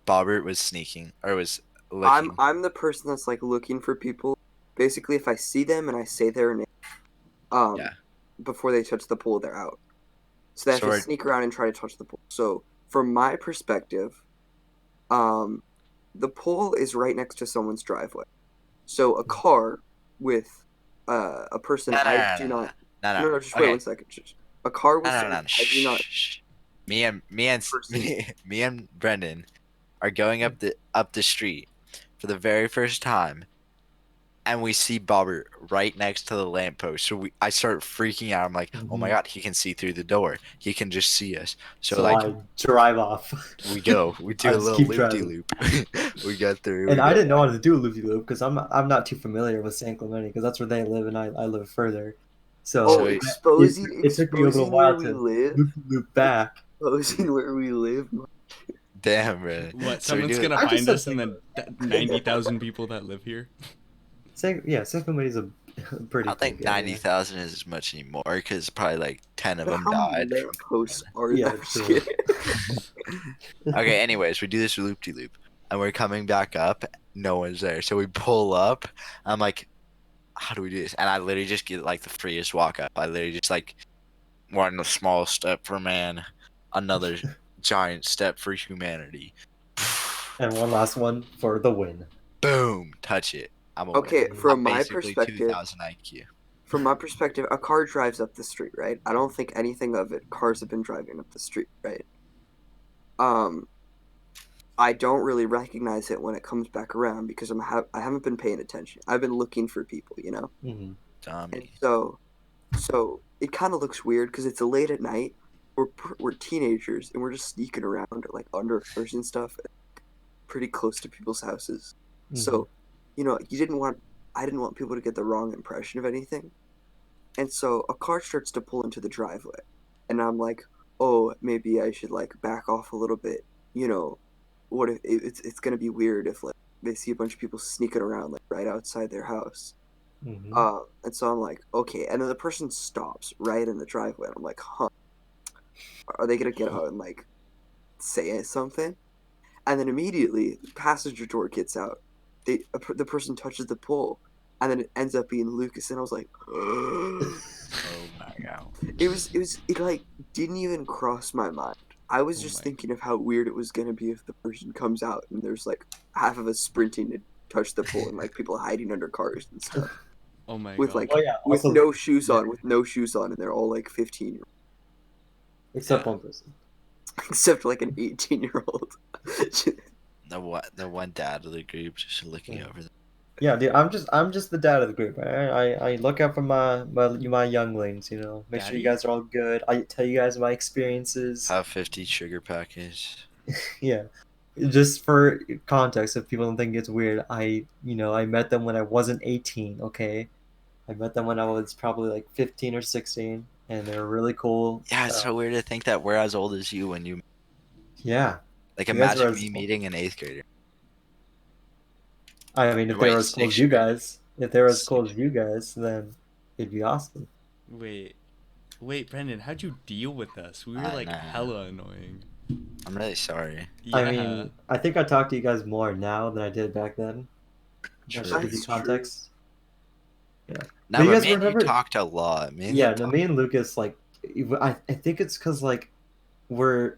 Bobbert was sneaking or was looking. I'm the person that's like looking for people. Basically, if I see them and I say their name, um, Yeah. before they touch the pool, they're out. So they have So to we're sneak around and try to touch the pool. So from my perspective, um, the pool is right next to someone's driveway. So a car with a person no no I no do no no not. no no. No, no, just wait Okay. 1 second. A car No with no no someone no. I do not. Shh. Me and Person. me and Brendan are going up the street for the very first time, and we see Bobbert right next to the lamppost. So I start freaking out. I'm like, oh my Mhm. god, he can see through the door. He can just see us. So So like I drive off. we go, we I do a just little keep loop de driving. loop. We get through. And We I go didn't know back. how to do a loopy loop because I'm not too familiar with San Clemente because that's where they live and I live further. So Oh, So it took me a little exposing where while we to live. loop back. Exposing where we live. damn, bro. What? So we Someone's do it. gonna I just find said us in the San 90,000 people that live here. Yeah, San Clemente is a I pretty don't think big area. 90,000 is as much anymore because probably like 10 of But them how many died from lampposts are Yeah, there? I'm just true. kidding. Okay, anyways, we do this loop de loop and we're coming back up. No one's there. So we pull up. I'm like, how do we do this? And I literally just get like the freest walk up. I literally just like one small step for man, another giant step for humanity. And one last one for the win. Boom, touch it. I'm a Okay, winner. I'm from my basically perspective, 2,000 IQ. a car drives up the street, right? I don't think anything of it. Cars have been driving up the street, right? Um, I don't really recognize it when it comes back around because I haven't been paying attention. I've been looking for people, you know? Hmm. And Dummy. so it kind of looks weird because it's late at night. We're teenagers and we're just sneaking around like under cars and stuff, pretty close to people's houses. Hmm. So, I didn't want people to get the wrong impression of anything. And so a car starts to pull into the driveway, and I'm like, oh, maybe I should like back off a little bit. You know, what if it's gonna be weird if like they see a bunch of people sneaking around like right outside their house. Hmm. And so I'm like, okay, and then the person stops right in the driveway, and I'm like, huh, are they gonna get out and like say something? And then immediately the passenger door gets out. The person touches the pole, and then it ends up being Lucas, and I was like, Oh my god. it like didn't even cross my mind. I was Oh just my. thinking of how weird it was gonna be if the person comes out and there's like half of us sprinting to touch the pole and like people hiding under cars and stuff Oh my with god. like Oh yeah. with Also, no shoes yeah, on, and they're all like 15 except Yeah. one person. except like an 18-year-old. The one dad of the group just looking Yeah. over them. Yeah, dude. I'm just the dad of the group. I look out for my younglings. You know, make sure you Daddy? guys are all good. I tell you guys my experiences. Have 50 sugar package. Yeah. Just for context, if people don't think it's weird, I met them when I wasn't 18, okay? I met them when I was probably like 15 or 16, and they were really cool. Yeah, it's so weird to think that we're as old as you when you Yeah, like you guys were imagine as, me meeting an eighth grader. I mean, if they Wait, were as cool as sixth you grader. guys, if they were as cool Sixth. as you guys, then it'd be awesome. Wait. Wait, Brendan, how'd you deal with us? We were I like know. hella annoying. I'm really sorry. I Yeah. mean, I think I talk to you guys more now than I did back then. That should True. give you That's true. context. Yeah, No, but you but guys me were and you never. talked a lot. Me and you Yeah, no, talked. me and Lucas like, I think it's because like we're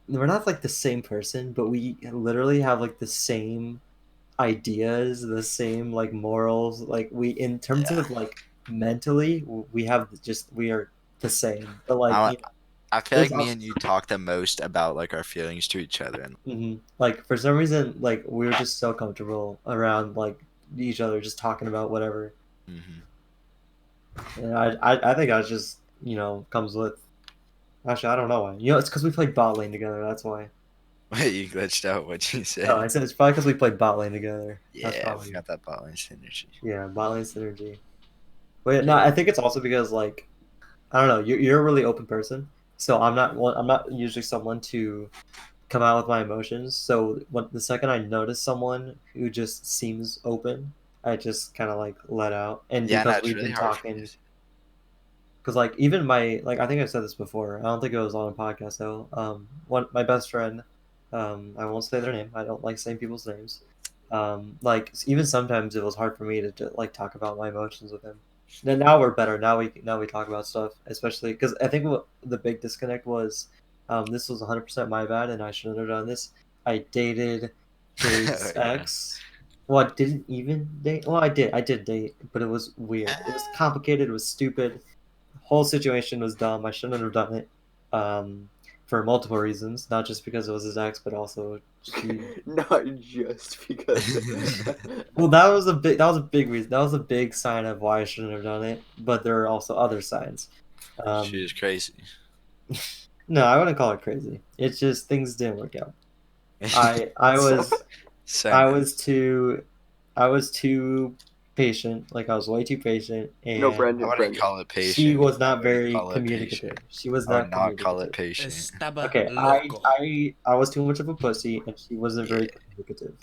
we're not like the same person, but we literally have like the same ideas, the same like morals. Like we, in terms Yeah. of like mentally, we have just we are the same. But like I you know, I feel there's like me and you talk the most about like our feelings to each other, and like for some reason like we were just so comfortable around like each other, just talking about whatever. hmm And I think I just comes with. Actually, I don't know why. It's because we played bot lane together. That's why. wait, you glitched out. What'd you No, say? I said it's probably because we played bot lane together. That's Yeah, we probably got that balance synergy. yeah, bot lane synergy. But no, Okay. I think it's also because like I don't know, you're a really open person, so I'm not usually someone to come out with my emotions. So when the second I notice someone who just seems open, I just kind of like let out. And Yeah, no, because it's we've really been hard for me to talking, say. because like even my like I think I've said this before. I don't think it was on a podcast though. One my best friend, I won't say their name. I don't like saying people's names. Like even sometimes it was hard for me to like talk about my emotions with him. Then now we're better. Now we talk about stuff, especially because I think what the big disconnect was. This was 100% my bad, and I shouldn't have done this. I dated his Yeah. ex. Well, I didn't even date. Well, I did. I did date, but it was weird. It was complicated. It was stupid. The whole situation was dumb. I shouldn't have done it. Um, for multiple reasons, not just because it was his ex, but also she. Not just because. Well, that was a big reason. That was a big sign of why I shouldn't have done it. But there are also other signs. She Um, is crazy. no, I wouldn't call it crazy. It's just things didn't work out. I I So, was So I was nice. too I was too patient. Like I was way too patient, No, and Brendan. I wouldn't call it patient. she was I not wouldn't very call it communicative. patient. She was I would not not call it communicative. patient. Estaba Okay, loco. I was too much of a pussy, and she wasn't very Yeah. communicative.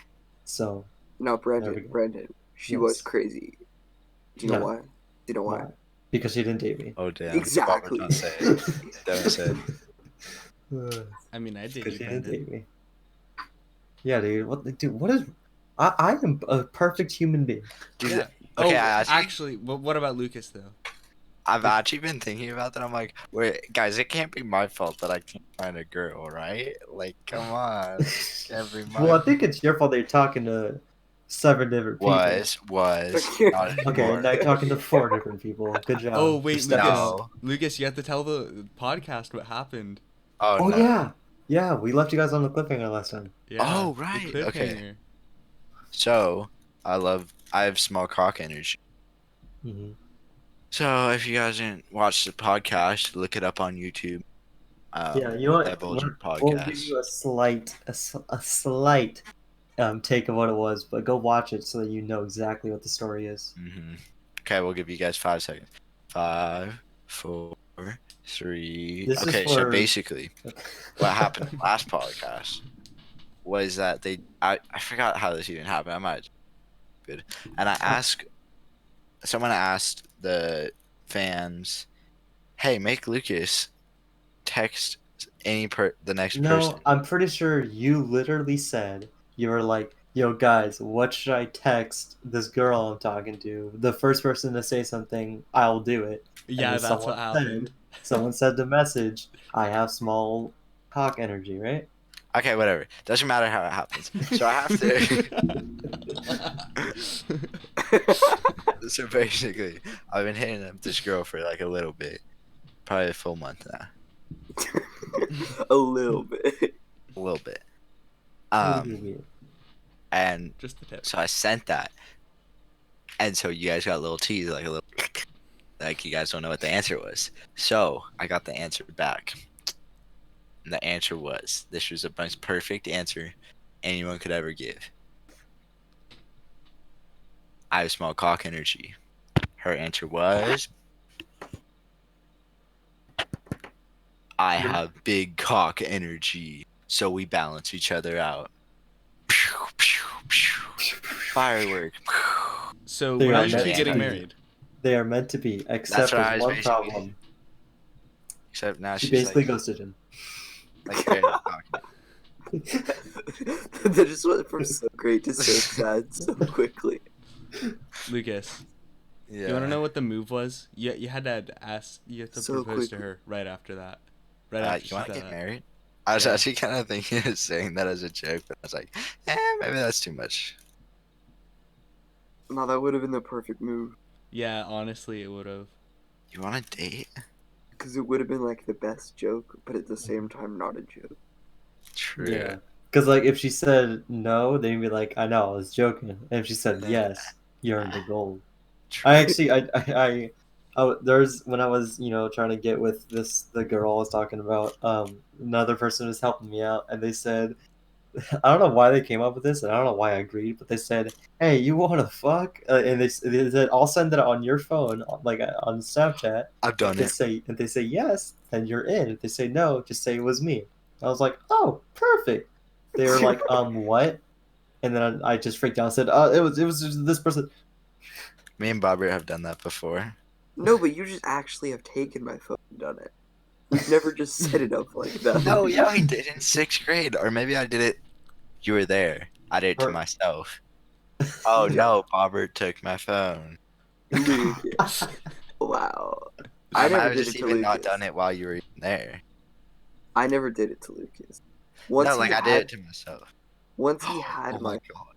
So No, there we go. Brendan. She was Yes. crazy. Do you know No. why? Do you know why? Why? Because she didn't date me. Oh damn. Exactly. Robert, don't say it. Don't say it. I mean, I did Because you, she didn't Brendan. date me. Yeah, dude. What is? I am a perfect human being. Dude, Yeah. okay, Oh, actually, what about Lucas though? I've actually been thinking about that. I'm like, wait, guys, it can't be my fault that I can't find a girl, right? Like, come on. Can't be my Well, I think it's your fault that you're talking to 7 different people. was not Okay, anymore. now you're talking to 4 different people. Good job. Oh You're wait, stepping Lucas. up. No. Lucas, you have to tell the podcast what happened. Oh, Oh no. yeah, yeah. We left you guys on the cliffhanger last time. Yeah. Oh, the right, cliffhanger. okay. So, I have small cock energy. Hmm. So, if you guys didn't watch the podcast, look it up on YouTube. Yeah, you know what? Divulgence We'll give podcast. you a slight take of what it was, but go watch it so that you know exactly what the story is. Okay, we'll give you guys 5 seconds. 5, 4, 3. This is Okay, so for. basically, what happened last podcast was that I forgot how this even happened. I might good. And someone asked the fans, "Hey, make Lucas text the next person." No, I'm pretty sure you literally said you were like, "Yo, guys, what should I text this girl I'm talking to? The first person to say something, I'll do it." And Yeah, then that's what happened. someone said the message, "I have small cock energy," right? Okay, whatever. Doesn't matter how it happens. So I have to. So basically, I've been hitting up this girl for like a little bit, probably a full month now, A little bit. a little bit. Maybe. And Just the tip. so I sent that, and so you guys got a little tease, like a little, like you guys don't know what the answer was. So I got the answer back, and the answer was this was the most perfect answer anyone could ever give. I have small cock energy. Her answer was, I have big cock energy, so we balance each other out. Firework. So They when are are you two meant getting to be. married? They are meant to be, That's except what I there's was one basically- problem. Except now She she's basically like, ghosted him. barely talking. That just went from so great to so sad so quickly. Lucas, Yeah. you want to know what the move was? You had to you had to So propose to quickly. her right after that. Right after You she want to said get that. married? I was Yeah. actually kind of thinking of saying that as a joke, but I was like, maybe that's too much. No, that would have been the perfect move. Yeah, honestly, it would have. You want to date? Because it would have been like the best joke, but at the same time not a joke. True. Yeah. Because, like, if she said no, then you'd be like, I know, I was joking. And if she said Yeah. yes, you're in the gold. True. I actually, there's, when I was, trying to get with the girl I was talking about, another person was helping me out, and they said, I don't know why they came up with this, and I don't know why I agreed, but they said, "Hey, you want to fuck?" And they said, "I'll send it on your phone, like on Snapchat." I've done it. If they say yes, then you're in. If they say no, just say it was me. I was like, "Oh, perfect." They were like, what?" And then I just freaked out and said, it was just this person." Me and Bobby have done that before. No, but you just actually have taken my phone and done it. We've never just set it up like that. No, yeah, we did in 6th grade, or maybe I did it. You were there. I did it to Or- myself. Oh no, Bobbert took my phone. Lucas. Wow. I I might never have did just it to even not Lucas. done it while you were even there. I never did it to Lucas. No, like I did it to myself. Once he had Oh my my god.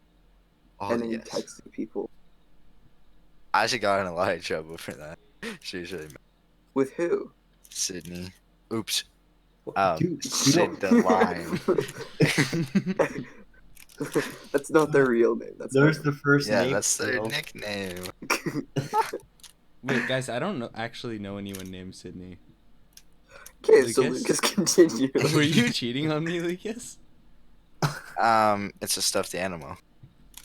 Oh and then he yes. texted people. I actually got in a lot of trouble for that. She was really mad. With who? Sydney. Oops. Dude, you Sid don't- the Line. That's not their real name. That's There's not the first Yeah, name. that's their bro. nickname. Wait, guys, I don't actually know anyone named Sydney. Okay, so Lucas? Lucas continue. Were you cheating on me, Lucas? It's a stuffed animal.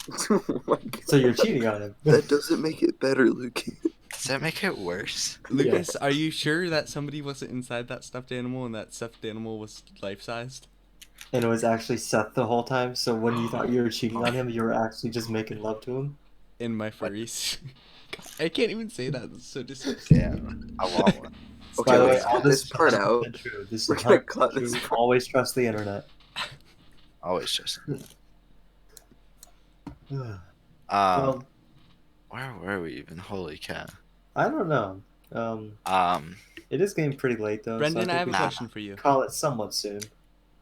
Oh my God. So you're cheating on him. That doesn't make it better, Luke. Does that make it worse? Lucas, are you sure that somebody wasn't inside that stuffed animal and that stuffed animal was life-sized? And it was actually Seth the whole time. So when you thought you were cheating on him, you were actually just making love to him. In my furries. God, I can't even say that. That's so disgusting. Damn, I want one. Okay, By the way, let's all cut this this part out. 100% true. This We're is gonna 100% cut this true. part. Always trust the internet. Always just. Well, Where were we even? Holy cow. I don't know. It is getting pretty late though. Brendan, so I have a we question for you. should call it somewhat soon.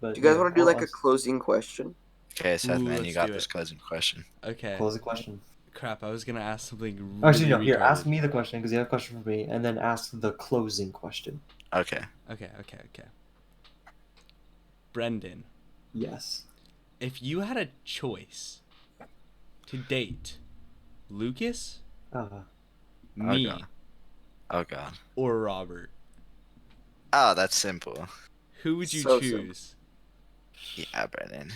But Do you guys yeah, want to do I'll like a ask- closing question? Okay, Seth, Ooh, man, you let's got do this it. closing question. Okay. close the question? Crap, I was gonna ask something really Actually, no. Here, retarded. ask me the question because you have a question for me, and then ask the closing question. Okay. Okay. Brendan, Yes. if you had a choice to date Lucas, me, God. Oh, God. or Robert, Oh, that's simple. who would you So choose? Yeah, Brennan.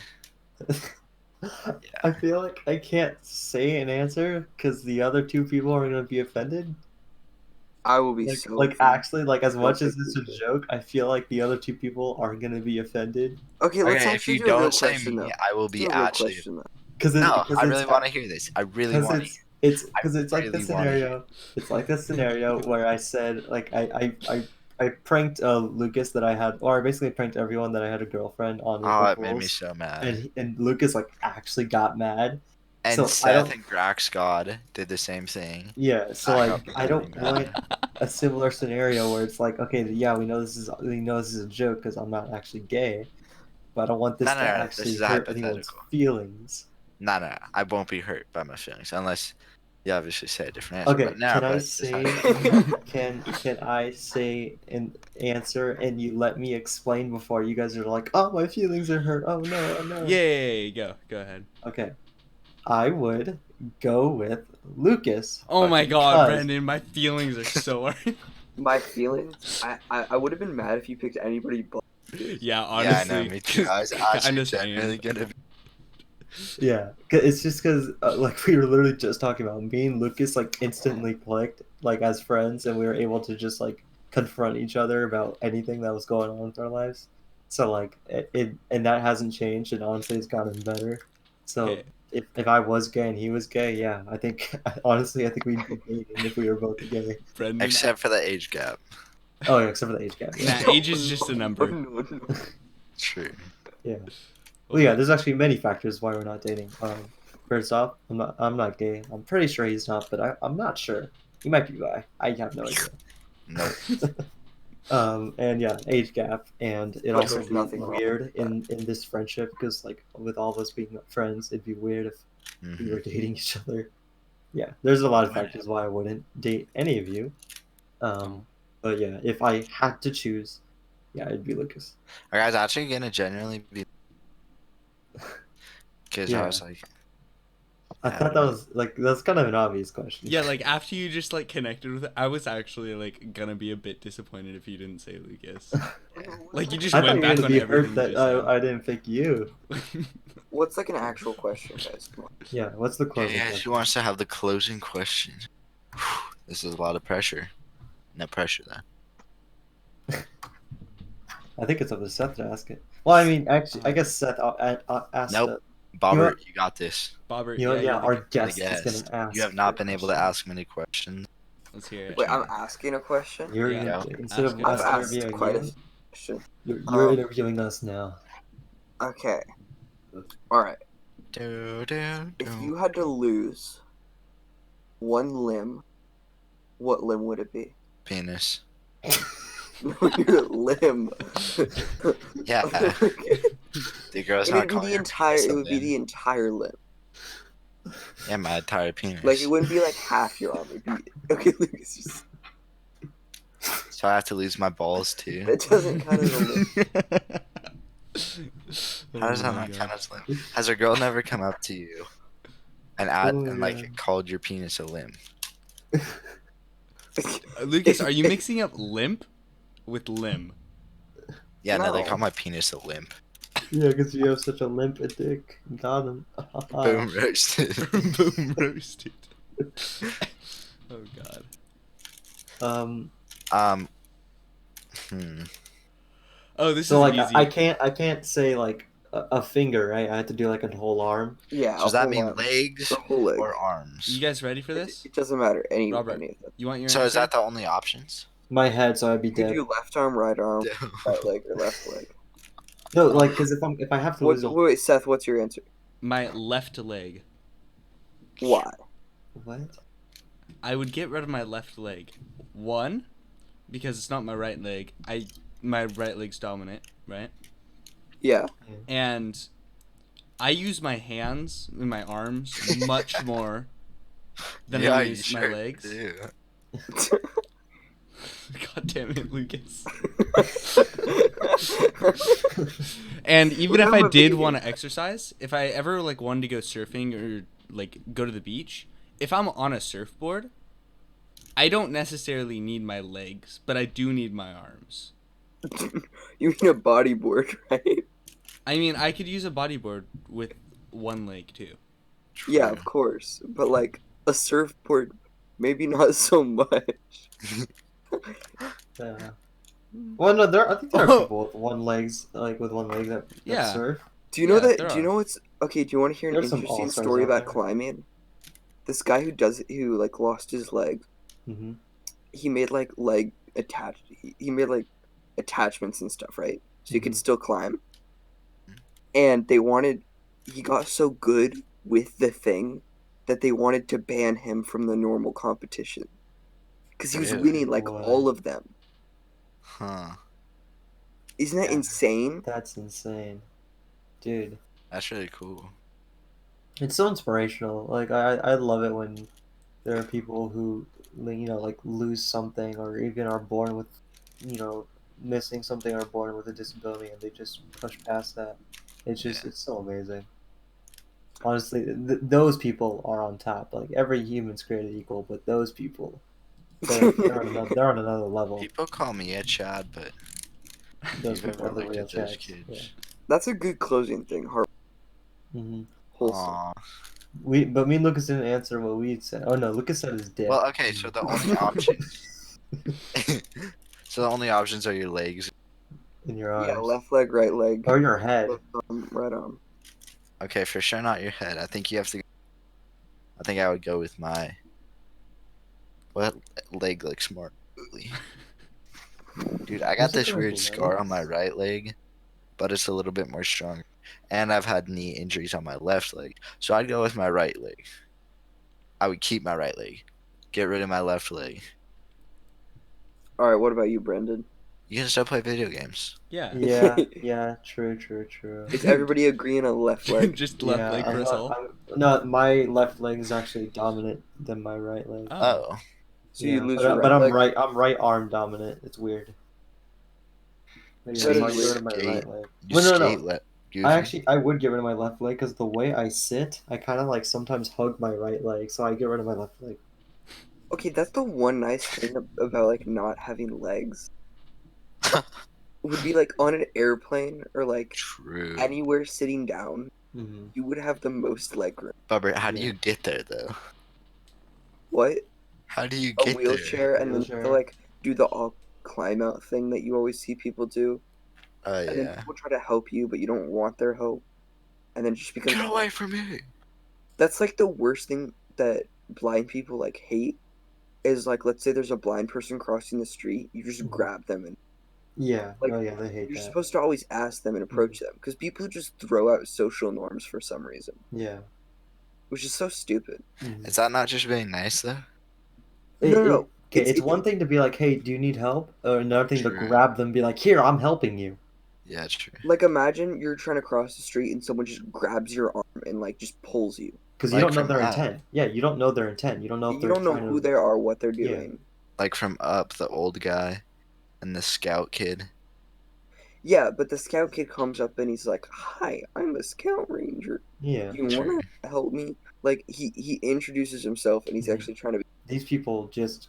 I feel like I can't say an answer because the other two people are gonna be offended. I will be Like, so. like actually, like as Don't much as pick this is a Lucas. joke, I feel like the other two people are gonna be offended Okay, let's Okay, if actually you do a real don't say question me, though. I will Let's be do a real actually. question though. because No, I really want to hear this. I really because want to. it's like the really wanna hear scenario. It's like the scenario where I said like I pranked Lucas that I had, or I basically pranked everyone that I had a girlfriend on Oh, April it made me Fools, so mad. and Lucas like actually got mad. And So I Seth don't. and Grax God did the same thing. Yeah, so I like got I really don't mad. want a similar scenario where it's like, okay, yeah, we know this is a joke because I'm not actually gay, but I don't want this No, to no, no. This actually is a hurt anyone's hypothetical. feelings. No, no, I won't be hurt by my feelings unless you obviously say a different answer. Okay, But no, can I but this say hypothetical. can I say an answer and you let me explain before you guys are like, oh, my feelings are hurt. Oh no, oh no. Yay! Go ahead. Okay, I would go with Lucas. Oh my Okay. God, Because- Brendan, my feelings are so hurt. My feelings. I would have been mad if you picked anybody but. Yeah, Yeah, I honestly. know, me too. I was kinda actually same. genuinely gonna be. Yeah, it's just because like we were literally just talking about me and Lucas like instantly clicked like as friends, and we were able to just like confront each other about anything that was going on with our lives. So like it and that hasn't changed, and honestly, it's gotten better. So Okay. if I was gay and he was gay, yeah, I think honestly I think we'd be dating if we were both gay. Brendan. Except for the age gap. Oh yeah, except for the age gap. Yeah. Nah, age is just a number. No. True. Yeah. Well, yeah, there's actually many factors why we're not dating. First off, I'm not gay. I'm pretty sure he's not, but I'm not sure. He might be bi. I have no idea. No. And yeah, age gap, and it Like, also there's be nothing wrong weird with that. in this friendship because like with all of us being friends, it'd be weird if we were Mhm. dating each other. Yeah, there's a lot of Why not? factors why I wouldn't date any of you. Oh. But yeah, if I had to choose, yeah, it'd be Lucas. Are guys actually gonna genuinely be? Because Yeah. I was like, I thought that was like that's kind of an obvious question. Yeah, like after you just like connected with it, I was actually like gonna be a bit disappointed if you didn't say Lucas. Like you just I thought went you were back gonna on be everything hurt that you just I didn't pick you. said. What's like an actual question, guys? Come on. Yeah, what's the yeah, closing yeah, she question? wants to have the closing question. This is a lot of pressure. No pressure though. I think it's up to Seth to ask it. Well, I mean, actually, I guess Seth asked. Nope. You Bobbert, know what? you got this. Bobber, You know, yeah, you're our the guest is guest. gonna ask. You have not the been able to question. ask many questions. Let's hear it. Wait, I'm asking a question. You're Yeah. gonna, instead Ask of it. I've us asked interviewing quite a you, question. you're Um, interviewing us now. Okay. All right. Do, do, If do. you had to lose one limb, what limb would it be? Penis. No, your limb. Yeah. The girl's It not would be calling the her entire. penis It a would be limb. the entire limb. Yeah, my entire penis. Like it wouldn't be like half your arm. It'd be okay. Lucas, just So I have to lose my balls too. that doesn't count as a limb. How does that not count as a limb? Has a girl never come up to you and Oh my God. like called your penis a limb? Lucas, are you mixing up limp with limb? Yeah, no, they No. call my penis a limp. Yeah, because you have such a limp dick. Got him. Boom roasted. Boom roasted. Oh god. Um. um. Hmm. Oh, this So is like easy. I can't say like a finger, right? I have to do like a whole arm. Yeah, So a does that whole mean arm. legs The whole leg. or arms? You guys ready for this? It doesn't matter any Robert, of them. you want your So answer? is that the only options? My head, so I'd be You could dead. do left arm, right leg, or left leg. No, like because if I have to lose a Wait, Seth, what's your answer? My left leg. Why? what? I would get rid of my left leg. One, because it's not my right leg. My right leg's dominant, right? Yeah. And I use my hands and my arms much more than I you use my sure legs. do. God damn it, Lucas. And even if I did want to exercise, if I ever like wanted to go surfing or like go to the beach, if I'm on a surfboard, I don't necessarily need my legs, but I do need my arms. You mean a bodyboard, right? I mean, I could use a bodyboard with one leg too. True. Yeah, of course. But like a surfboard, maybe not so much. Yeah. Well, no, I think there are people with one legs, like with one leg that Yeah. surf. Do you know Yeah, that? there Do you are. know what's okay? Do you want to hear an There's some interesting all-stars story out about there. climbing? This guy who like lost his leg, Hmm. he made like leg attached. He made like attachments and stuff, right? So he could Mhm. still climb. And he got so good with the thing that they wanted to ban him from the normal competition because he was Really? winning like What? all of them. Huh. Isn't that Yeah. insane? That's insane, dude. That's really cool. It's so inspirational. Like I love it when there are people who like lose something or even are born with missing something or born with a disability and they just push past that. It's so amazing. Honestly, those people are on top. Like every human's created equal, but those people, they're on another level. People call me a Chad, but Those if you've people ever are the looked real at those chads. Yeah. kids. That's a good closing thing. Hmm. Wholesome. Aw. But me and Lucas didn't answer what we said. Oh no, Lucas said his dick. Well, okay, so the only options. So the only options are your legs. In your Yeah, arms left leg, right leg, or your head. left arm, right arm. Okay, for sure not your head. I think you have to. I think I would go with my. What leg looks more ugly? Dude, I got There's this nothing weird with scar on my legs. right leg, but it's a little bit more strong. And I've had knee injuries on my left leg. So I'd go with my right leg. I would keep my right leg. Get rid of my left leg. All right, what about you, Brendan? You can still play video games. Yeah. Yeah, true. Is everybody agreeing on left leg? Just left leg for us all. No, my left leg is actually dominant than my right leg. Oh. Oh. So you lose but, your but right I'm leg? I'm right arm dominant. It's weird. But yeah, That so is I get rid weird. of my right leg. You Well, skate no. left. I would get rid of my left leg because the way I sit, I kind of like sometimes hug my right leg, so I get rid of my left leg. Okay, that's the one nice thing about like not having legs. Would be like on an airplane or like True. anywhere sitting down, Mm-hmm. you would have the most leg room. Bubber, how do Yeah. you get there though? What? How do you A get wheelchair, and then you have Wheelchair. to like do the all climb out thing that you always see people do, there? Oh and then yeah. people try to help you, but you don't want their help, and then it just becomes Get away from me. that's like the worst thing that blind people like hate is like let's say there's a blind person crossing the street, you just Mhm. grab them and Yeah. like Oh yeah, they hate you're that. supposed to always ask them and approach them because people just throw out social norms for some reason, Yeah. which is so stupid. Mhm. Is that not just being nice though? No. Okay, it's one thing to be like, "Hey, do you need help?" Or another thing to True. grab them, and be like, "Here, I'm helping you." Yeah, true. Like imagine you're trying to cross the street and someone just grabs your arm and like just pulls you. Because you Like don't know from their Up. intent. Yeah, you don't know their intent. You don't know if You they're don't know trying who to. they are, what they're Yeah. doing. Like from Up, the old guy and the scout kid. Yeah, but the scout kid comes up and he's like, "Hi, I'm a scout ranger. Yeah. Do you True. want to help me?" Like he introduces himself and he's Mhm. actually trying to be. These people just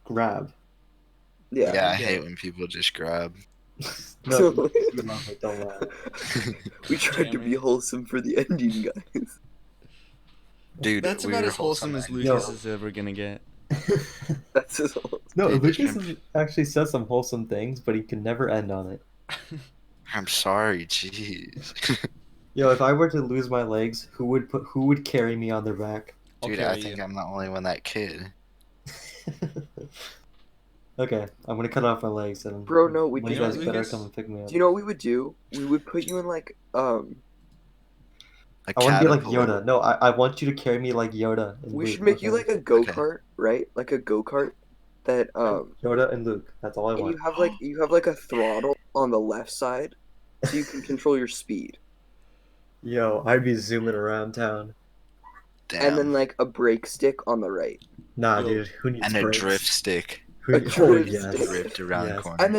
grab. Yeah. Yeah, I Yeah. hate when people just grab. No, you love it. Don't lie. We tried to be Cameron. wholesome for the ending, guys. Dude, That's we about were as wholesome as and- Lucas Yo. is ever gonna get. That's his whole. No, Dude, Lucas this- actually says some wholesome things, but he can never end on it. I'm sorry, jeez. Yo, if I were to lose my legs, who would carry me on their back? I'll Dude, I carry think you. I'm the only one that kid. Okay, I'm gonna cut off my legs and Bro, no, we one of You you know guys what, better Lucas? come and pick me up. Do you know what we would do? We would put you in like A I want to be like caterpillar. Yoda. No, I want you to carry me like Yoda and we Luke. should make you okay? like a go-kart, right? Like a go-kart that Yoda and Luke. That's all I and want. you have like a throttle on the left side so you can control your speed. Yo, I'd be zooming around town. And then Damn. like a brake stick on the right. Nah, Yo. dude, who needs And a brakes? drift stick A Oh drift yes, stick. dripped around the yes. corner. And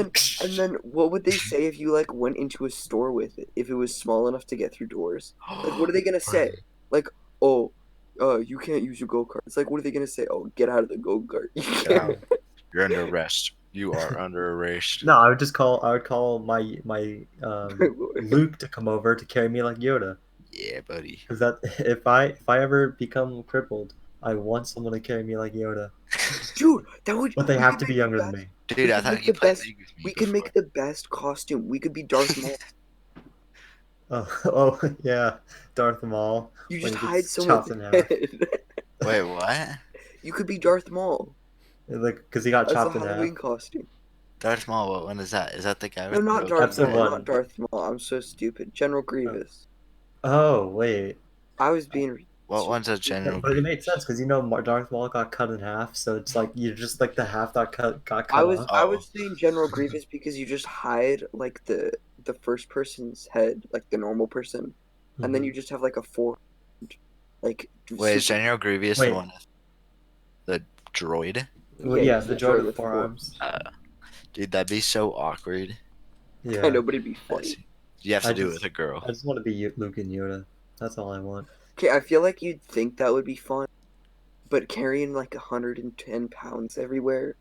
then what would they say if you like went into a store with it? If it was small enough to get through doors? Like what are they gonna say? Like, oh, you can't use your go-kart. It's like what are they gonna say? Oh, get out of the go-kart. You Get can't. out. You're under arrest. You are under arrest. No, I would call my Luke to come over to carry me like Yoda. Yeah, buddy. Because that if I ever become crippled, I want someone to carry me like Yoda. Dude, that would. But they we have could to be make younger the than best- me. Dude, we I could thought make you the played best. League with me We could make before. the best costume. We could be Darth Maul. Oh yeah, Darth Maul. You when just he hide gets someone's chopped in half. head. Wait, what? You could be Darth Maul Like, because he got as a chopped in half. Halloween costume. Darth Maul, what one is that? Is that the guy No, with not the Darth Episode Maul. one. Not Darth Maul. I'm so stupid. General Grievous. Oh wait, I was being. What one's a yeah, general? but it made sense because Darth Maul got cut in half, so it's like you're just like the half that got I cut was off. I Oh. was saying General Grievous because you just hide like the first person's head, like the normal person, and then Mhm. you just have like a four, like. Wait, is super- General Grievous Wait. the one with the droid? Well, yeah, he's the droid droid with four four arms. Dude, that'd be so awkward. Yeah, I know, but it'd be funny. That's- You have to I do it just- with a girl. I just want to be Luke and Yoda. That's all I want. Okay, I feel like you'd think that would be fun, but carrying like 110 pounds everywhere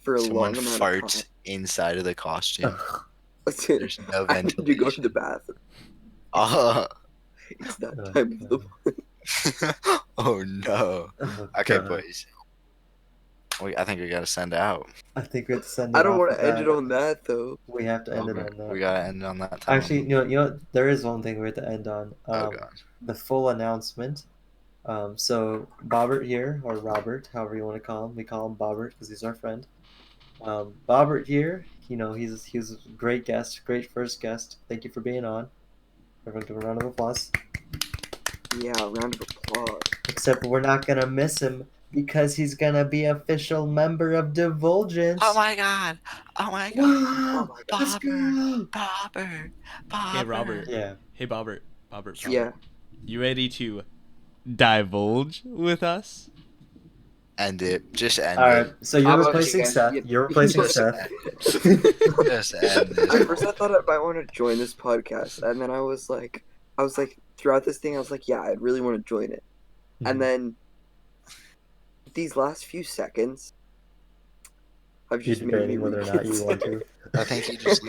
for a Someone long amount farts of inside of the costume. time. There's no I need to go to the ventilation. bathroom. Oh, It's that Oh, time of the God. oh no. Oh, Okay, God. boys. I think we gotta send out. I think we have to send it I don't off want with to end it that. on that though. We have to end it Okay, on that. we gotta end on that time. Actually, you know, there is one thing we have to end on. Oh god. The full announcement. So Bobbert here, or Robert, however you want to call him. We call him Bobbert because he's our friend. Bobbert here. You know, he was a great guest, great first guest. Thank you for being on. Everyone give a round of applause. Yeah, round of applause. Except we're not gonna miss him because he's gonna be official member of Divulgence. Oh my god. Oh my god. Wow! Oh Let's Bobber. go! Bobber. Bobber. Hey, Robert. Yeah. Hey, Bobbert. Bobbert. Yeah. You ready to divulge with us? End it. Just end All right. it. So you're How about replacing you guys- Seth. yeah. You're replacing Just Seth. end it. Just end At this. first, I thought I might want to join this podcast, and then I was like, throughout this thing, I was like, yeah, I'd really want to join it. And then these last few seconds, I've You're just made me debating whether or not you want to. I think you just.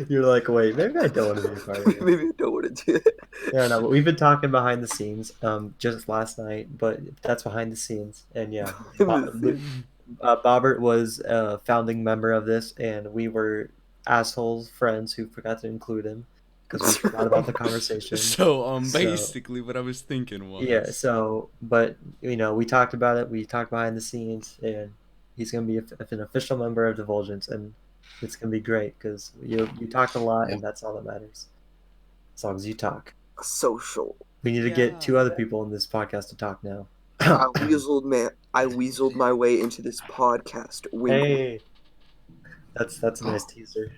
You're like, wait, maybe I don't want to be a part of it. Maybe I don't want to do it. Yeah, no, but we've been talking behind the scenes, just last night, but that's behind the scenes. And yeah, Bobbert was a founding member of this, and we were assholes friends who forgot to include him because we forgot about the conversation. So, So- basically, what I was thinking was. Yeah, so, but, you know, we talked about it, we talked behind the scenes, and he's going to be an official member of Divulgence, and it's going to be great because you talk a lot, and that's all that matters. As long as you talk. Social. We need to Yeah. get two other people in this podcast to talk now. I weaseled my way into this podcast. Wink. Hey, that's a nice teaser.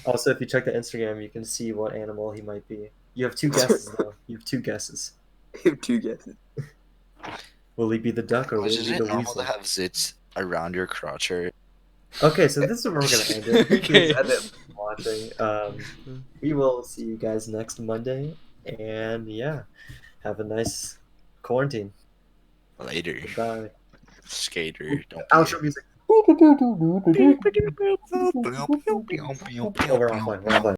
Also, if you check the Instagram, you can see what animal he might be. You have two guesses though. You have two guesses. I have two guesses. Will he be the duck or will Is he be it the normal weasel? to have zits around your crotch area? Okay, so this is where we're gonna end it. Thank you Okay. guys for watching. We will see you guys next Monday, and yeah, have a nice quarantine. Later. Goodbye. Skater. Don't be Outro music. Oh, we're offline. We're offline.